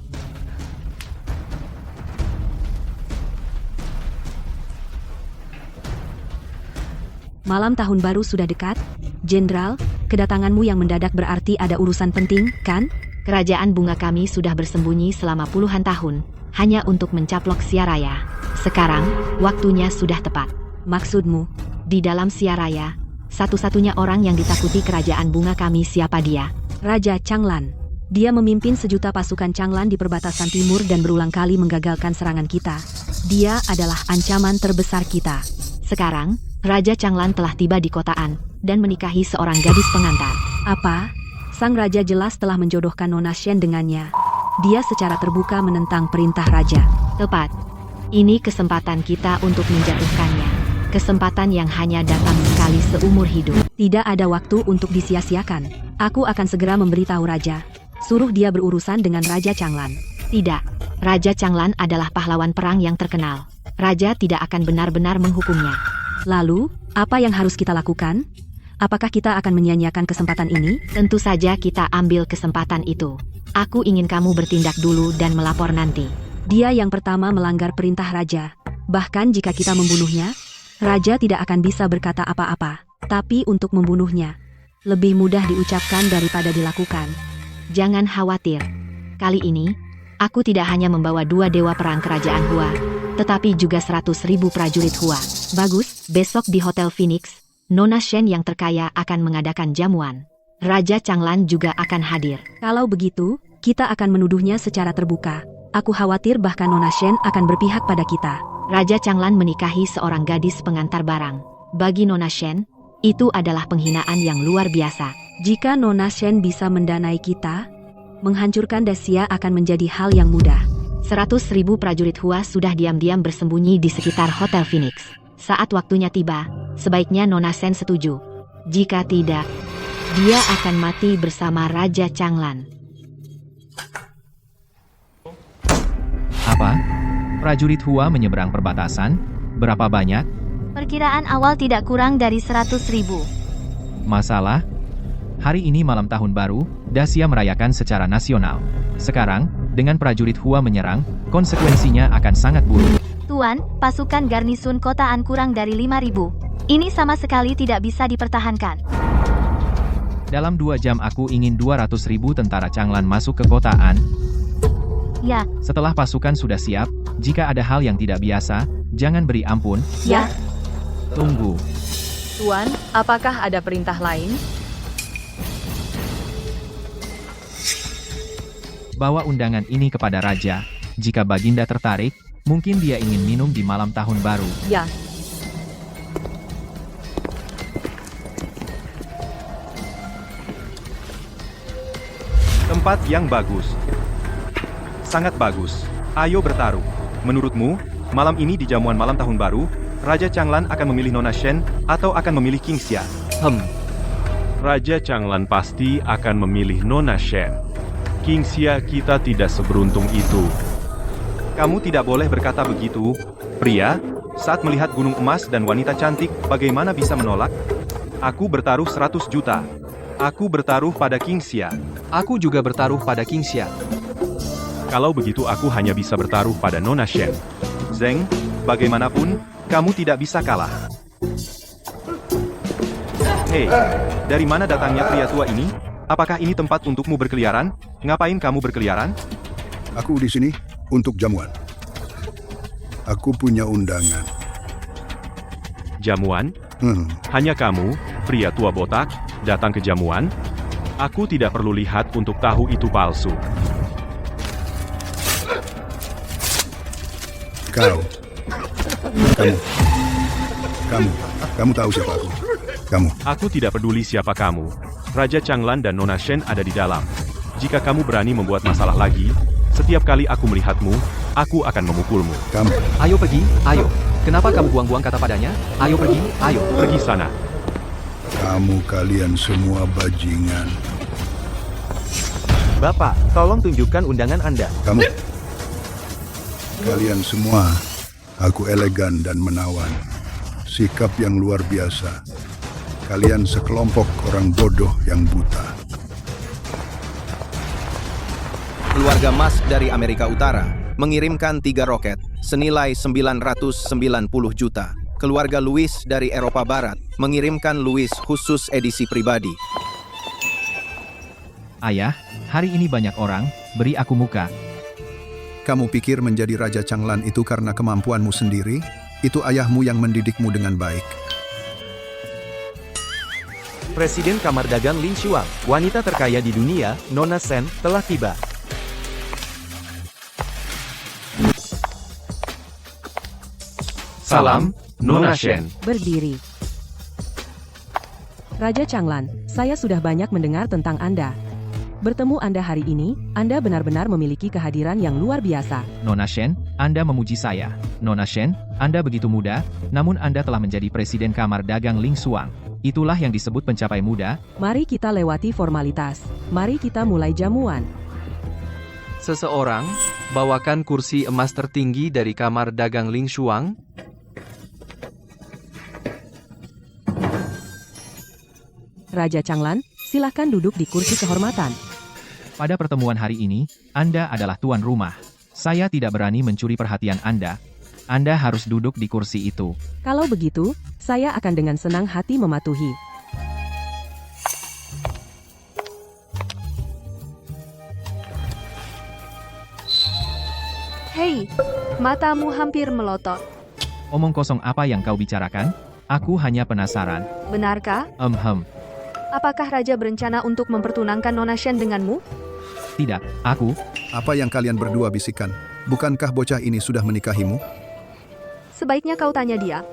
Malam tahun baru sudah dekat. Jenderal, kedatanganmu yang mendadak berarti ada urusan penting, kan? Kerajaan bunga kami sudah bersembunyi selama puluhan tahun, hanya untuk mencaplok Siaraya. Sekarang, waktunya sudah tepat. Maksudmu? Di dalam Siaraya, satu-satunya orang yang ditakuti kerajaan bunga kami siapa dia? Raja Changlan. Dia memimpin sejuta pasukan Changlan di perbatasan timur dan berulang kali menggagalkan serangan kita. Dia adalah ancaman terbesar kita. Sekarang, Raja Changlan telah tiba di kotaan dan menikahi seorang gadis pengantar. Apa? Sang raja jelas telah menjodohkan Nona Shen dengannya. Dia secara terbuka menentang perintah raja. Tepat. Ini kesempatan kita untuk menjatuhkannya. Kesempatan yang hanya datang sekali seumur hidup. Tidak ada waktu untuk disia-siakan. Aku akan segera memberitahu raja. Suruh dia berurusan dengan Raja Changlan. Tidak. Raja Changlan adalah pahlawan perang yang terkenal. Raja tidak akan benar-benar menghukumnya. Lalu, apa yang harus kita lakukan? Apakah kita akan menyia-nyiakan kesempatan ini? Tentu saja kita ambil kesempatan itu. Aku ingin kamu bertindak dulu dan melapor nanti. Dia yang pertama melanggar perintah raja. Bahkan jika kita membunuhnya, raja tidak akan bisa berkata apa-apa. Tapi untuk membunuhnya, lebih mudah diucapkan daripada dilakukan. Jangan khawatir. Kali ini, aku tidak hanya membawa 2 dewa perang kerajaan Hua, tetapi juga 100.000 prajurit Hua. Bagus, besok di Hotel Phoenix, Nona Shen yang terkaya akan mengadakan jamuan. Raja Changlan juga akan hadir. Kalau begitu, kita akan menuduhnya secara terbuka. Aku khawatir bahkan Nona Shen akan berpihak pada kita. Raja Changlan menikahi seorang gadis pengantar barang. Bagi Nona Shen, itu adalah penghinaan yang luar biasa. Jika Nona Shen bisa mendanai kita, menghancurkan Dacia akan menjadi hal yang mudah. 100.000 prajurit Hua sudah diam-diam bersembunyi di sekitar Hotel Phoenix. Saat waktunya tiba, sebaiknya Nona Shen setuju. Jika tidak, dia akan mati bersama Raja Changlan. Apa? Prajurit Hua menyeberang perbatasan? Berapa banyak? Perkiraan awal tidak kurang dari 100.000. Masalah? Hari ini malam tahun baru, Dacia merayakan secara nasional. Sekarang, Dengan prajurit Hua menyerang, konsekuensinya akan sangat buruk. Tuan, pasukan garnisun kotaan kurang dari 5.000. Ini sama sekali tidak bisa dipertahankan. Dalam 2 jam aku ingin 200.000 tentara Changlan masuk ke kotaan. Ya. Setelah pasukan sudah siap, jika ada hal yang tidak biasa, jangan beri ampun. Ya. Tunggu. Tuan, apakah ada perintah lain? Bawa undangan ini kepada Raja. Jika Baginda tertarik, mungkin dia ingin minum di malam tahun baru. Ya. Tempat yang bagus. Sangat bagus. Ayo bertaruh. Menurutmu, malam ini di jamuan malam tahun baru, Raja Changlan akan memilih Nona Shen atau akan memilih King Xia? Raja Changlan pasti akan memilih Nona Shen. King Xia kita tidak seberuntung itu. Kamu tidak boleh berkata begitu, pria. Saat melihat gunung emas dan wanita cantik, bagaimana bisa menolak? Aku bertaruh 100 juta. Aku bertaruh pada King Xia. Aku juga bertaruh pada King Xia. Kalau begitu aku hanya bisa bertaruh pada Nona Shen. Zeng, bagaimanapun, kamu tidak bisa kalah. Hei, dari mana datangnya pria tua ini? Apakah ini tempat untukmu berkeliaran? Ngapain kamu berkeliaran? Aku di sini untuk jamuan. Aku punya undangan. Jamuan? Hanya kamu, pria tua botak, datang ke jamuan? Aku tidak perlu lihat untuk tahu itu palsu. Kamu tahu siapa aku? Kamu. Aku tidak peduli siapa kamu. Raja Changlan dan Nona Shen ada di dalam. Jika kamu berani membuat masalah lagi, setiap kali aku melihatmu, aku akan memukulmu. Kamu. Ayo pergi, ayo. Kenapa kamu buang-buang kata padanya? Ayo pergi, ayo. Pergi sana. Kamu kalian semua bajingan. Bapak, tolong tunjukkan undangan Anda. Kamu. Kalian semua, aku elegan dan menawan. Sikap yang luar biasa. Kalian sekelompok orang bodoh yang buta. Keluarga Musk dari Amerika Utara mengirimkan 3 roket senilai 990 juta. Keluarga Louis dari Eropa Barat mengirimkan Louis khusus edisi pribadi. Ayah, hari ini banyak orang, beri aku muka. Kamu pikir menjadi Raja Changlan itu karena kemampuanmu sendiri? Itu ayahmu yang mendidikmu dengan baik. Presiden Kamar Dagang Lin Xuang, wanita terkaya di dunia, Nona Shen, telah tiba. Salam, Nona Shen. Berdiri. Raja Changlan, saya sudah banyak mendengar tentang Anda. Bertemu Anda hari ini, Anda benar-benar memiliki kehadiran yang luar biasa. Nona Shen, Anda memuji saya. Nona Shen, Anda begitu muda, namun Anda telah menjadi Presiden Kamar Dagang Ling Xuang. Itulah yang disebut pencapai muda. Mari kita lewati formalitas. Mari kita mulai jamuan. Seseorang, bawakan kursi emas tertinggi dari Kamar Dagang Ling Xuang. Raja Changlan, silakan duduk di kursi kehormatan. Pada pertemuan hari ini, Anda adalah tuan rumah. Saya tidak berani mencuri perhatian Anda. Anda harus duduk di kursi itu. Kalau begitu, saya akan dengan senang hati mematuhi. Hei, matamu hampir melotot. Omong kosong apa yang kau bicarakan? Aku hanya penasaran. Benarkah? Apakah Raja berencana untuk mempertunangkan Nona Shen denganmu? Tidak, aku. Apa yang kalian berdua bisikan? Bukankah bocah ini sudah menikahimu? Sebaiknya kau tanya dia.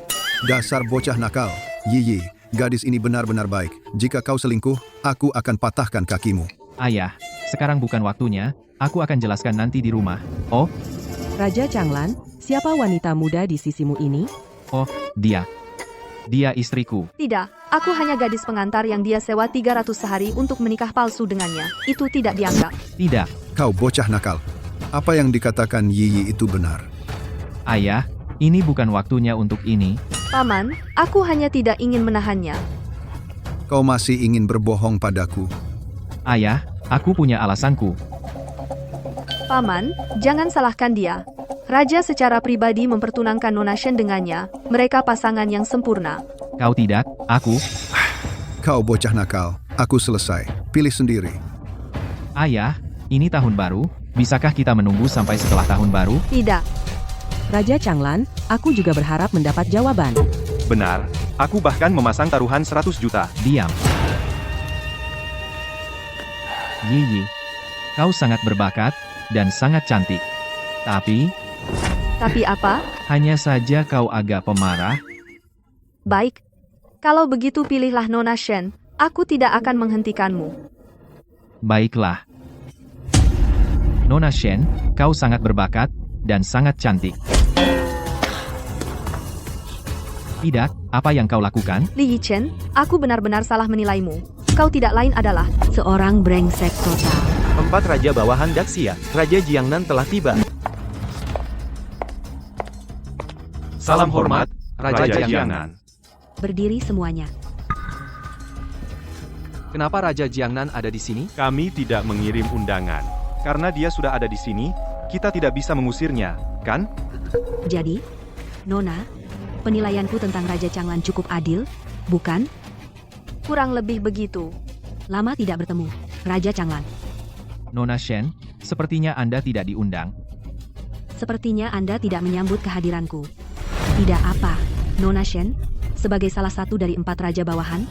Dasar bocah nakal. Yiyi, gadis ini benar-benar baik. Jika kau selingkuh, aku akan patahkan kakimu. Ayah, sekarang bukan waktunya. Aku akan jelaskan nanti di rumah. Oh, Raja Changlan, siapa wanita muda di sisimu ini? oh, dia. Dia istriku. Tidak, aku hanya gadis pengantar yang dia sewa 300 sehari untuk menikah palsu dengannya. Itu tidak dianggap. Tidak. Kau bocah nakal. Apa yang dikatakan Yiyi itu benar. Ayah, ini bukan waktunya untuk ini. Paman, aku hanya tidak ingin menahannya. Kau masih ingin berbohong padaku. Ayah, aku punya alasanku. Paman, jangan salahkan dia. Raja secara pribadi mempertunangkan Nona Shen dengannya. Mereka pasangan yang sempurna. Kau tidak, aku. Kau bocah nakal, aku selesai. Pilih sendiri. Ayah, ini tahun baru, bisakah kita menunggu sampai setelah tahun baru? Tidak. Raja Changlan, aku juga berharap mendapat jawaban. Benar, aku bahkan memasang taruhan 100 juta. Diam. Yi, kau sangat berbakat, dan sangat cantik. Tapi, apa? hanya saja kau agak pemarah. Baik. Kalau begitu pilihlah Nona Shen. Aku tidak akan menghentikanmu. Baiklah. Nona Shen, kau sangat berbakat, dan sangat cantik. Tidak, apa yang kau lakukan? Li Yichen, aku benar-benar salah menilaimu. Kau tidak lain adalah seorang brengsek total. 4 Raja Bawahan Daxia, Raja Jiangnan telah tiba. Salam hormat, Raja Jiangnan. Berdiri semuanya. Kenapa Raja Jiangnan ada di sini? Kami tidak mengirim undangan. Karena dia sudah ada di sini, kita tidak bisa mengusirnya, kan? Jadi, Nona, penilaianku tentang Raja Changlan cukup adil, bukan? Kurang lebih begitu. Lama tidak bertemu, Raja Changlan. Nona Shen, sepertinya Anda tidak diundang. Sepertinya Anda tidak menyambut kehadiranku. Tidak apa, Nona Shen, sebagai salah satu dari 4 Raja Bawahan,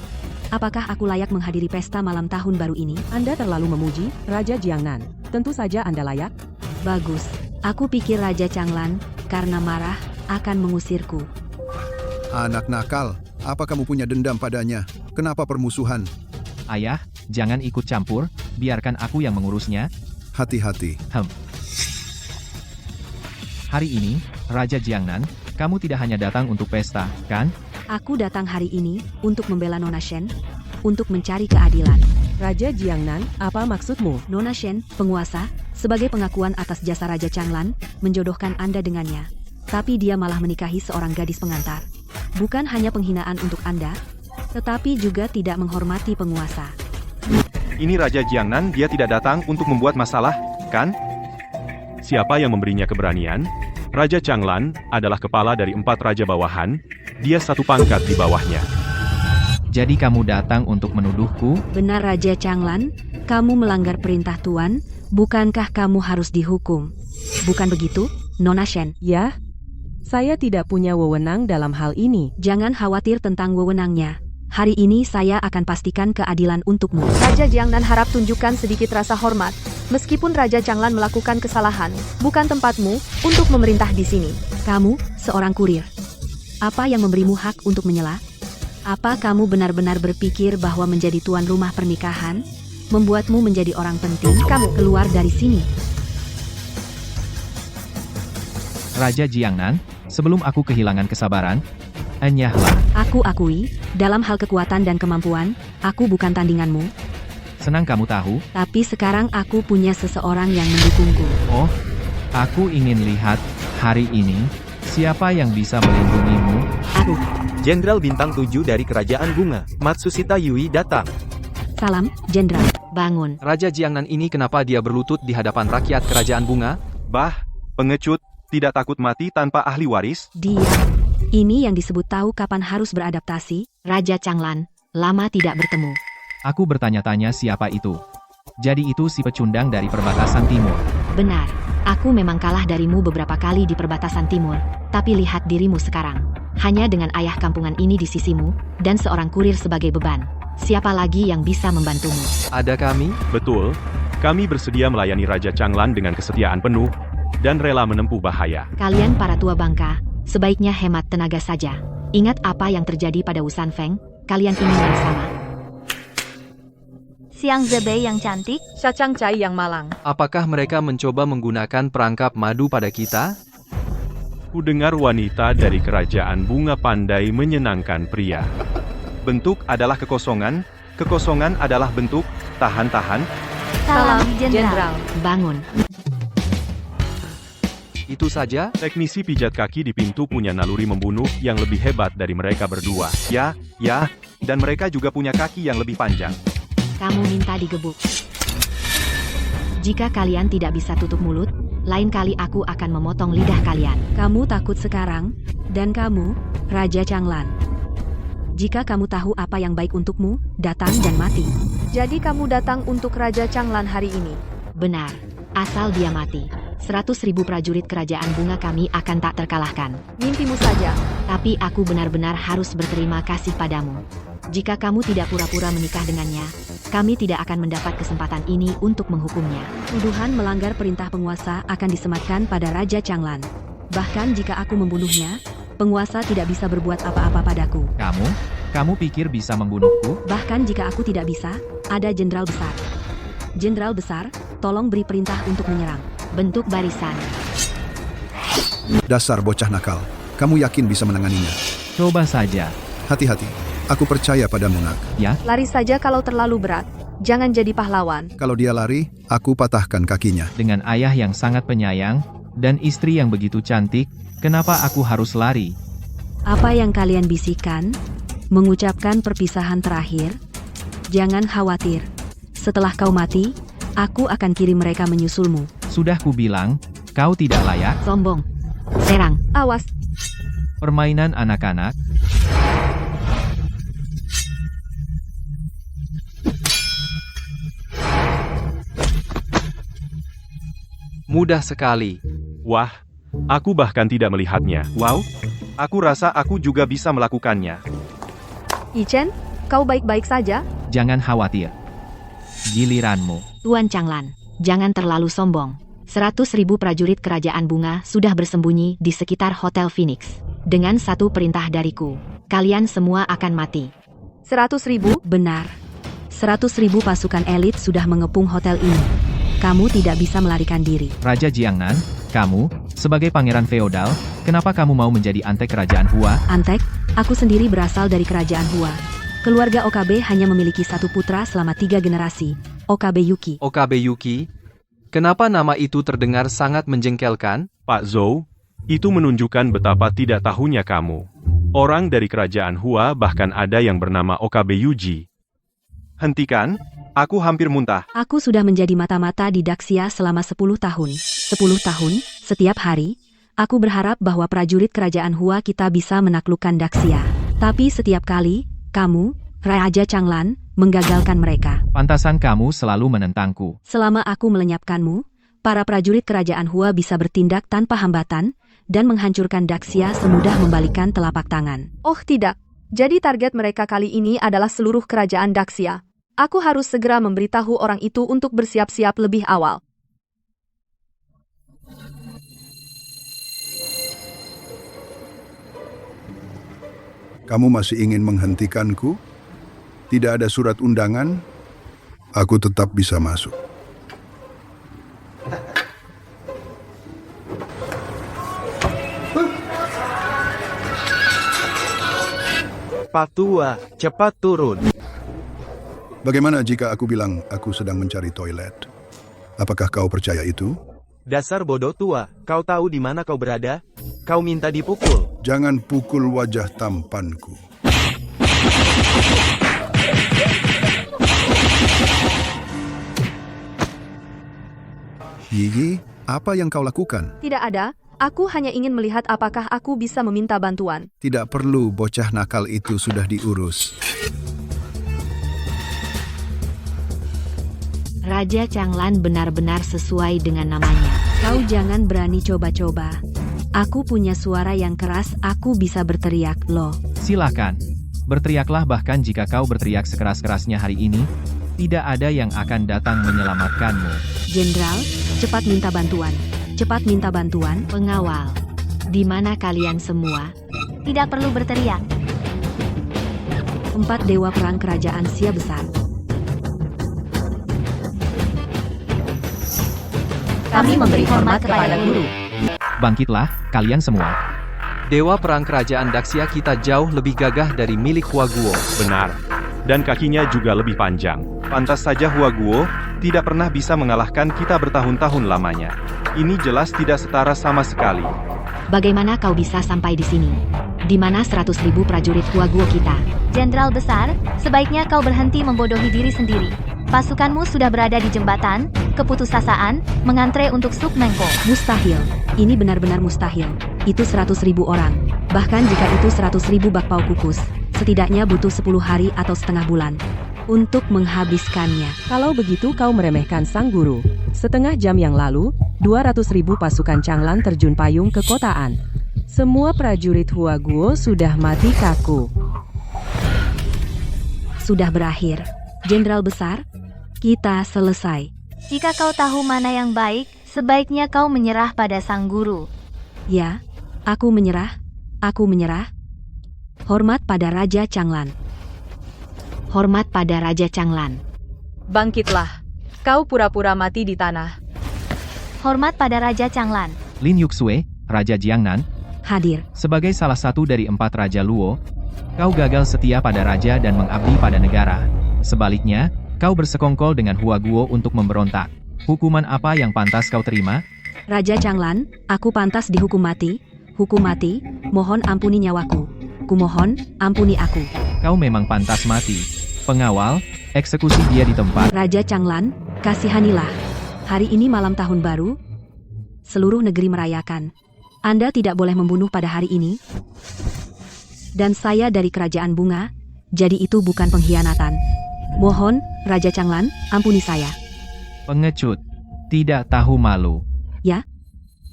apakah aku layak menghadiri pesta malam tahun baru ini? Anda terlalu memuji, Raja Jiangnan. Tentu saja Anda layak. Bagus, aku pikir Raja Changlan, karena marah, akan mengusirku. Anak nakal, apa kamu punya dendam padanya? Kenapa permusuhan? Ayah, jangan ikut campur, biarkan aku yang mengurusnya. Hati-hati. Hari ini, Raja Jiangnan, kamu tidak hanya datang untuk pesta, kan? Aku datang hari ini untuk membela Nona Shen, untuk mencari keadilan. Raja Jiangnan, apa maksudmu? Nona Shen, penguasa, sebagai pengakuan atas jasa Raja Changlan, menjodohkan Anda dengannya. Tapi dia malah menikahi seorang gadis pengantar. Bukan hanya penghinaan untuk Anda, tetapi juga tidak menghormati penguasa. Ini Raja Jiangnan, dia tidak datang untuk membuat masalah, kan? Siapa yang memberinya keberanian? Raja Changlan adalah kepala dari 4 Raja Bawahan, dia satu pangkat di bawahnya. Jadi kamu datang untuk menuduhku? Benar Raja Changlan, kamu melanggar perintah Tuan, bukankah kamu harus dihukum? Bukan begitu, Nona Shen? Ya, saya tidak punya wewenang dalam hal ini. Jangan khawatir tentang wewenangnya. Hari ini saya akan pastikan keadilan untukmu. Raja Jiangnan harap tunjukkan sedikit rasa hormat. Meskipun Raja Changlan melakukan kesalahan, bukan tempatmu untuk memerintah di sini. Kamu, seorang kurir. Apa yang memberimu hak untuk menyela? Apa kamu benar-benar berpikir bahwa menjadi tuan rumah pernikahan membuatmu menjadi orang penting? Kamu keluar dari sini. Raja Jiangnan, sebelum aku kehilangan kesabaran, enyahlah. Aku akui, dalam hal kekuatan dan kemampuan, aku bukan tandinganmu. Senang kamu tahu. Tapi sekarang aku punya seseorang yang mendukungku. Oh, aku ingin lihat, hari ini, siapa yang bisa melindungimu? Aku. Jenderal Bintang 7 dari Kerajaan Bunga, Matsushita Yui datang. Salam, Jenderal. Bangun. Raja Jiangnan ini kenapa dia berlutut di hadapan rakyat Kerajaan Bunga? Bah, pengecut, tidak takut mati tanpa ahli waris? Dia. Ini yang disebut tahu kapan harus beradaptasi. Raja Changlan, lama tidak bertemu. Aku bertanya-tanya siapa itu. Jadi itu si pecundang dari perbatasan timur. Benar, aku memang kalah darimu beberapa kali di perbatasan timur, tapi lihat dirimu sekarang. Hanya dengan ayah kampungan ini di sisimu, dan seorang kurir sebagai beban. Siapa lagi yang bisa membantumu? Ada kami? Betul, kami bersedia melayani Raja Changlan dengan kesetiaan penuh, dan rela menempuh bahaya. Kalian para tua bangka, sebaiknya hemat tenaga saja. Ingat apa yang terjadi pada Wu Sanfeng, kalian ingin yang sama. Siang Zebei yang cantik, Shachang Cai yang malang. Apakah mereka mencoba menggunakan perangkap madu pada kita? Kudengar wanita dari Kerajaan Bunga pandai menyenangkan pria. Bentuk adalah kekosongan, kekosongan adalah bentuk, tahan-tahan. Salam, Jenderal. Bangun. Itu saja? Teknisi pijat kaki di pintu punya naluri membunuh yang lebih hebat dari mereka berdua. Ya, dan mereka juga punya kaki yang lebih panjang. Kamu minta digebuk. Jika kalian tidak bisa tutup mulut, lain kali aku akan memotong lidah kalian. Kamu takut sekarang, dan kamu, Raja Changlan. Jika kamu tahu apa yang baik untukmu, datang dan mati. Jadi kamu datang untuk Raja Changlan hari ini? Benar, asal dia mati. 100.000 prajurit kerajaan bunga kami akan tak terkalahkan. Mimpimu saja. Tapi aku benar-benar harus berterima kasih padamu. Jika kamu tidak pura-pura menikah dengannya, kami tidak akan mendapat kesempatan ini untuk menghukumnya. Tuduhan melanggar perintah penguasa akan disematkan pada Raja Changlan. Bahkan jika aku membunuhnya, penguasa tidak bisa berbuat apa-apa padaku. Kamu pikir bisa membunuhku? Bahkan jika aku tidak bisa, ada jenderal besar. Jenderal besar, tolong beri perintah untuk menyerang. Bentuk barisan. Dasar bocah nakal. Kamu yakin bisa menanganinya? Coba saja. Hati-hati. Aku percaya padamu, Nak. Ya? Lari saja kalau terlalu berat. Jangan jadi pahlawan. Kalau dia lari, aku patahkan kakinya. Dengan ayah yang sangat penyayang, dan istri yang begitu cantik, kenapa aku harus lari? Apa yang kalian bisikan? Mengucapkan perpisahan terakhir? Jangan khawatir. Setelah kau mati, aku akan kirim mereka menyusulmu. Sudah kubilang, kau tidak layak. Sombong. Serang. Awas. Permainan anak-anak. Mudah sekali. Wah, aku bahkan tidak melihatnya. Wow, aku rasa aku juga bisa melakukannya. Ichen, kau baik-baik saja? Jangan khawatir. Giliranmu. Tuan Changlan, jangan terlalu sombong. 100.000 prajurit kerajaan bunga sudah bersembunyi di sekitar Hotel Phoenix. Dengan satu perintah dariku, kalian semua akan mati. 100.000? Benar. 100.000 pasukan elit sudah mengepung hotel ini. Kamu tidak bisa melarikan diri. Raja Jiangnan, kamu, sebagai pangeran feodal, kenapa kamu mau menjadi antek kerajaan Hua? Antek? Aku sendiri berasal dari kerajaan Hua. Keluarga OKB hanya memiliki satu putra selama 3 generasi, OKB Yuki. OKB Yuki? Kenapa nama itu terdengar sangat menjengkelkan? Pak Zhou, itu menunjukkan betapa tidak tahunya kamu. Orang dari kerajaan Hua bahkan ada yang bernama OKB Yuji. Hentikan, aku hampir muntah. Aku sudah menjadi mata-mata di Daxia selama 10 tahun. 10 tahun, setiap hari, aku berharap bahwa prajurit kerajaan Hua kita bisa menaklukkan Daxia. Tapi setiap kali, kamu, Raja Changlan, menggagalkan mereka. Pantasan kamu selalu menentangku. Selama aku melenyapkanmu, para prajurit kerajaan Hua bisa bertindak tanpa hambatan, dan menghancurkan Daxia semudah membalikkan telapak tangan. Oh tidak, jadi target mereka kali ini adalah seluruh kerajaan Daxia. Aku harus segera memberitahu orang itu untuk bersiap-siap lebih awal. Kamu masih ingin menghentikanku? Tidak ada surat undangan? Aku tetap bisa masuk. Pak Tua, cepat turun. Bagaimana jika aku bilang aku sedang mencari toilet? Apakah kau percaya itu? Dasar bodoh tua, kau tahu di mana kau berada? Kau minta dipukul. Jangan pukul wajah tampanku. Yigi, apa yang kau lakukan? Tidak ada, aku hanya ingin melihat apakah aku bisa meminta bantuan. Tidak perlu, bocah nakal itu sudah diurus. Raja Changlan benar-benar sesuai dengan namanya. Kau jangan berani coba-coba. Aku punya suara yang keras, aku bisa berteriak, loh. Silakan. Berteriaklah bahkan jika kau berteriak sekeras-kerasnya hari ini, tidak ada yang akan datang menyelamatkanmu. Jenderal, cepat minta bantuan. Cepat minta bantuan. Pengawal, di mana kalian semua? Tidak perlu berteriak. 4 dewa perang kerajaan Xia besar. Kami memberi hormat kepada guru. Bangkitlah, kalian semua. Dewa perang kerajaan Daxia kita jauh lebih gagah dari milik Hua Guo. Benar. Dan kakinya juga lebih panjang. Pantas saja Hua Guo tidak pernah bisa mengalahkan kita bertahun-tahun lamanya. Ini jelas tidak setara sama sekali. Bagaimana kau bisa sampai di sini? Di mana 100.000 prajurit Hua Guo kita? Jenderal besar, sebaiknya kau berhenti membodohi diri sendiri. Pasukanmu sudah berada di jembatan, keputusasaan, mengantre untuk sup mangkok. Mustahil. Ini benar-benar mustahil. Itu 100.000 orang. Bahkan jika itu 100.000 bakpao kukus, setidaknya butuh 10 hari atau setengah bulan untuk menghabiskannya. Kalau begitu kau meremehkan sang guru. Setengah jam yang lalu, 200.000 pasukan Changlan terjun payung ke kotaan. Semua prajurit Huaguo sudah mati kaku. Sudah berakhir. Jenderal besar, kita selesai. Jika kau tahu mana yang baik, sebaiknya kau menyerah pada sang guru. Ya, aku menyerah. Aku menyerah. Hormat pada Raja Changlan. Hormat pada Raja Changlan. Bangkitlah. Kau pura-pura mati di tanah. Hormat pada Raja Changlan. Lin Yuxue, Raja Jiangnan, hadir. Sebagai salah satu dari 4 Raja Luo, kau gagal setia pada raja dan mengabdi pada negara. Sebaliknya, kau bersekongkol dengan Huaguo untuk memberontak. Hukuman apa yang pantas kau terima? Raja Changlan, aku pantas dihukum mati. Hukum mati, mohon ampuni nyawaku. Kumohon, ampuni aku. Kau memang pantas mati. Pengawal, eksekusi dia di tempat. Raja Changlan, kasihanilah. Hari ini malam tahun baru. Seluruh negeri merayakan. Anda tidak boleh membunuh pada hari ini. Dan saya dari kerajaan bunga, jadi itu bukan pengkhianatan. Mohon, Raja Changlan, ampuni saya. Pengecut, tidak tahu malu. Ya,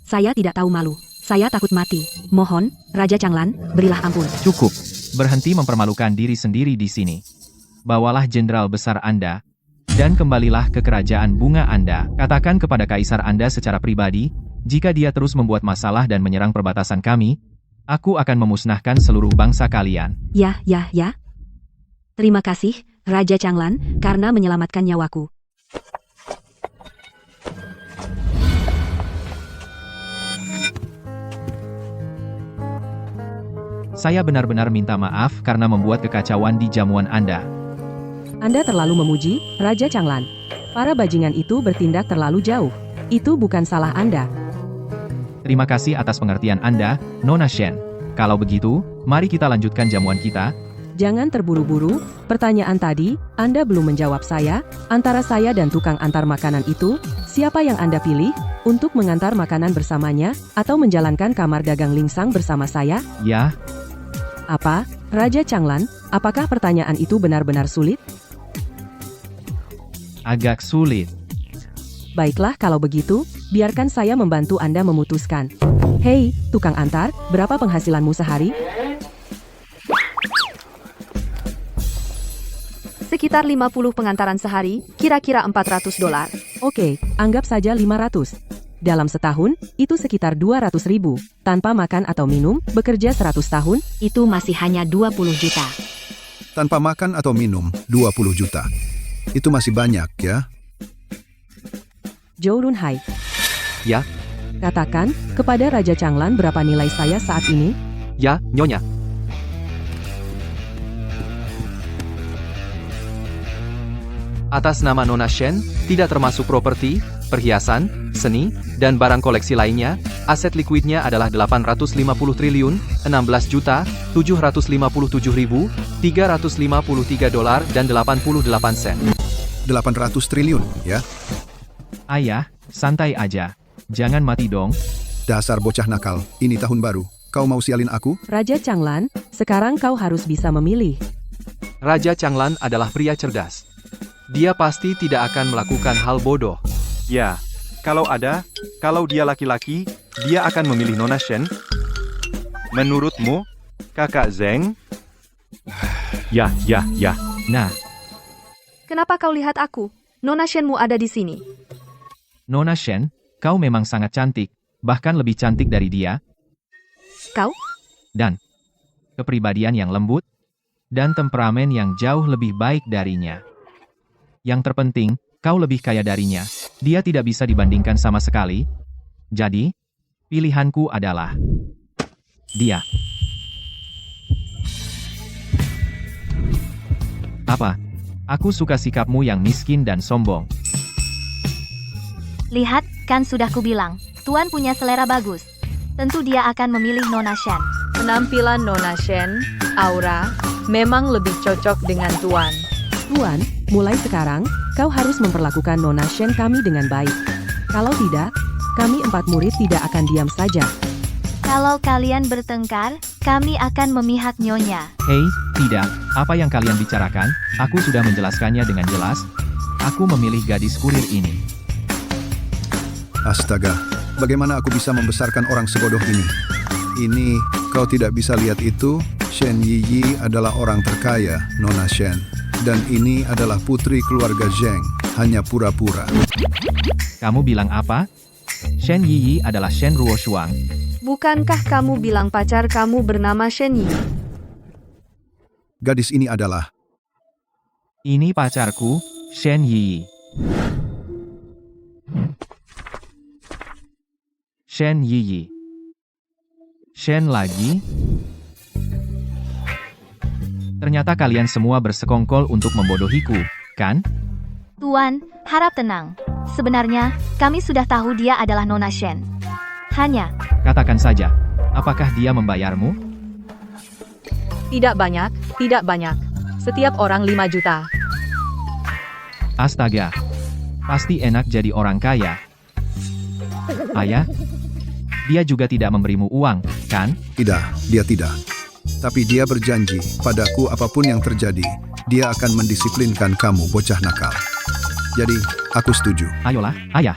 saya tidak tahu malu. Saya takut mati. Mohon, Raja Changlan, berilah ampun. Cukup. Berhenti mempermalukan diri sendiri di sini. Bawalah jenderal besar Anda, dan kembalilah ke kerajaan bunga Anda. Katakan kepada kaisar Anda secara pribadi, jika dia terus membuat masalah dan menyerang perbatasan kami, aku akan memusnahkan seluruh bangsa kalian. Ya. Terima kasih, Raja Changlan, karena menyelamatkan nyawaku. Saya benar-benar minta maaf karena membuat kekacauan di jamuan Anda. Anda terlalu memuji, Raja Changlan. Para bajingan itu bertindak terlalu jauh. Itu bukan salah Anda. Terima kasih atas pengertian Anda, Nona Shen. Kalau begitu, mari kita lanjutkan jamuan kita. Jangan terburu-buru, pertanyaan tadi, Anda belum menjawab saya, antara saya dan tukang antar makanan itu, siapa yang Anda pilih, untuk mengantar makanan bersamanya, atau menjalankan kamar dagang Lingsang bersama saya? Ya. Apa, Raja Changlan, apakah pertanyaan itu benar-benar sulit? Agak sulit. Baiklah kalau begitu, biarkan saya membantu Anda memutuskan. Hei, tukang antar, berapa penghasilanmu sehari? Sekitar 50 pengantaran sehari, kira-kira $400. Oke, anggap saja 500. Dalam setahun, itu sekitar 200.000. Tanpa makan atau minum, bekerja 100 tahun, itu masih hanya 20 juta. Tanpa makan atau minum, 20 juta. Itu masih banyak, ya? Zhou Runhai. Ya. Katakan, kepada Raja Changlan berapa nilai saya saat ini? Ya, Nyonya. Atas nama Nona Shen, tidak termasuk properti, perhiasan, seni, dan barang koleksi lainnya, aset likuidnya adalah 850 triliun, 16 juta, 757.353 dolar dan 88 sen. 800 triliun, ya? Ayah, santai aja. Jangan mati dong. Dasar bocah nakal, ini tahun baru. Kau mau sialin aku? Raja Changlan, sekarang kau harus bisa memilih. Raja Changlan adalah pria cerdas. Dia pasti tidak akan melakukan hal bodoh. Ya, kalau dia laki-laki, dia akan memilih Nona Shen. Menurutmu, Kakak Zeng? Ya. Nah, Kenapa kau lihat aku? Nona Shenmu ada di sini. Nona Shen, kau memang sangat cantik, bahkan lebih cantik dari dia. Kau? Dan kepribadian yang lembut, dan temperamen yang jauh lebih baik darinya. Yang terpenting, kau lebih kaya darinya. Dia tidak bisa dibandingkan sama sekali. Jadi, pilihanku adalah dia. Apa? Aku suka sikapmu yang miskin dan sombong. Lihat, kan sudah kubilang, Tuan punya selera bagus. Tentu dia akan memilih Nona Shen. Penampilan Nona Shen, aura, memang lebih cocok dengan Tuan. Tuan, mulai sekarang, Kau harus memperlakukan Nona Shen kami dengan baik. Kalau tidak, kami 4 murid tidak akan diam saja. Kalau kalian bertengkar, kami akan memihak Nyonya. Hei, tidak. Apa yang kalian bicarakan? Aku sudah menjelaskannya dengan jelas. Aku memilih gadis kurir ini. Astaga, bagaimana aku bisa membesarkan orang sebodoh ini? Ini, kau tidak bisa lihat itu? Shen Yiyi adalah orang terkaya, Nona Shen. Dan ini adalah putri keluarga Zheng, hanya pura-pura. Kamu bilang apa? Shen Yiyi adalah Shen Ruoshuang. Bukankah kamu bilang pacar kamu bernama Shen Yi? Gadis ini adalah... Ini pacarku, Shen Yiyi. Shen Yiyi. Shen lagi? Ternyata kalian semua bersekongkol untuk membodohiku, kan? Tuan, harap tenang. Sebenarnya, kami sudah tahu dia adalah Nona Shen. Hanya, Katakan saja, apakah dia membayarmu? Tidak banyak, tidak banyak. Setiap orang 5 juta. Astaga. Pasti enak jadi orang kaya. Ayah? Dia juga tidak memberimu uang, kan? Tidak, dia tidak. Tapi dia berjanji, padaku apapun yang terjadi, dia akan mendisiplinkan kamu, bocah nakal. Jadi, aku setuju. Ayolah, ayah.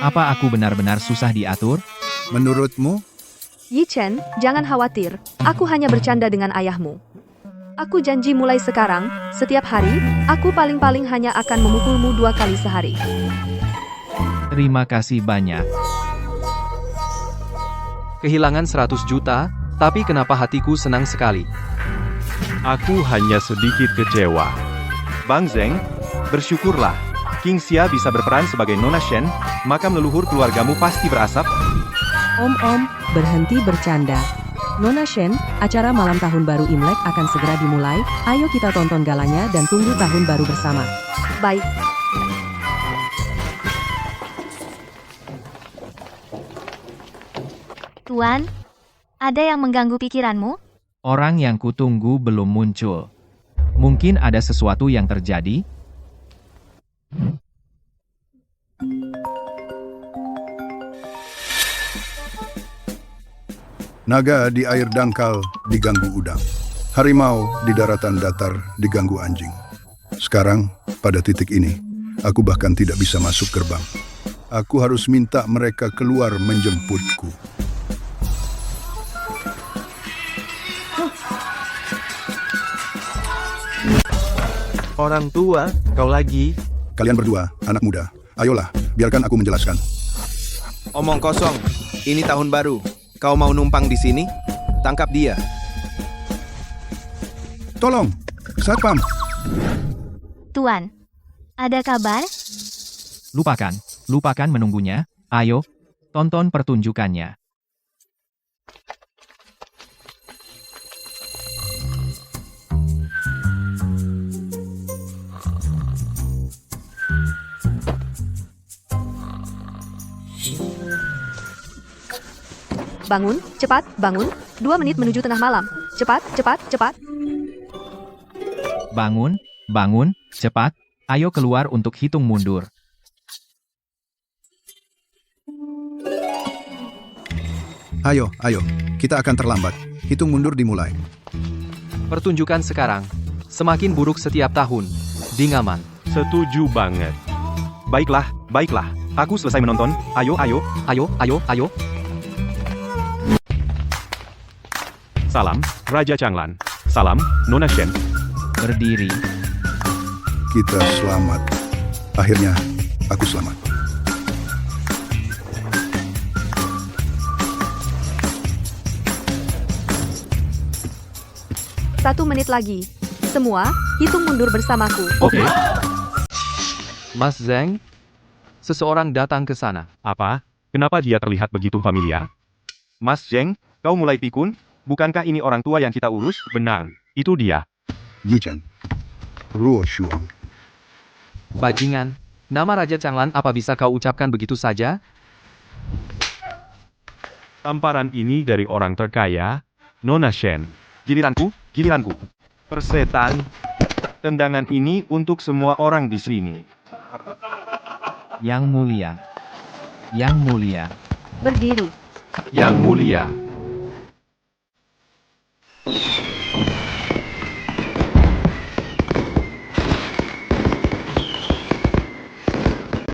Apa aku benar-benar susah diatur? Menurutmu? Yi Chen, jangan khawatir. Aku hanya bercanda dengan ayahmu. Aku janji mulai sekarang, setiap hari, aku paling-paling hanya akan memukulmu 2 kali sehari. Terima kasih banyak. Kehilangan 100 juta, tapi kenapa hatiku senang sekali? Aku hanya sedikit kecewa. Bang Zheng, bersyukurlah. King Xia bisa berperan sebagai Nona Shen, makam leluhur keluargamu pasti berasap. Om, berhenti bercanda. Nona Shen, acara malam tahun baru Imlek akan segera dimulai. Ayo kita tonton galanya dan tunggu tahun baru bersama. Baik. Tuan, ada yang mengganggu pikiranmu? Orang yang kutunggu belum muncul. Mungkin ada sesuatu yang terjadi? Naga di air dangkal diganggu udang. Harimau di daratan datar diganggu anjing. Sekarang, pada titik ini, aku bahkan tidak bisa masuk gerbang. Aku harus minta mereka keluar menjemputku. Orang tua, kau lagi? Kalian berdua, anak muda, ayolah, biarkan aku menjelaskan. Omong kosong, ini tahun baru. Kau mau numpang di sini? Tangkap dia. Tolong, Satpam. Tuan, ada kabar? Lupakan menunggunya. Ayo, tonton pertunjukannya. Bangun, cepat, bangun. 2 menit menuju tengah malam. Cepat, cepat, cepat. Bangun, cepat. Ayo keluar untuk hitung mundur. Ayo, kita akan terlambat. Hitung mundur dimulai. Pertunjukan sekarang. Semakin buruk setiap tahun. Dingaman. Setuju banget. Baiklah. Aku selesai menonton. Ayo. Salam, Raja Changlan. Salam, Nona Shen. Berdiri. Kita selamat. Akhirnya, aku selamat. Satu menit lagi. Semua, hitung mundur bersamaku. Oke. Mas Zheng, seseorang datang ke sana. Apa? Kenapa dia terlihat begitu familiar? Mas Zheng, kau mulai pikun? Bukankah ini orang tua yang kita urus? Benar, itu dia. Yi Chen. Ruoshuang. Bajingan, nama Raja Changlan apa bisa kau ucapkan begitu saja? Tamparan ini dari orang terkaya, Nona Shen. Giliranku. Persetan. Tendangan ini untuk semua orang di sini. Yang mulia. Yang mulia. Berdiri. Yang mulia.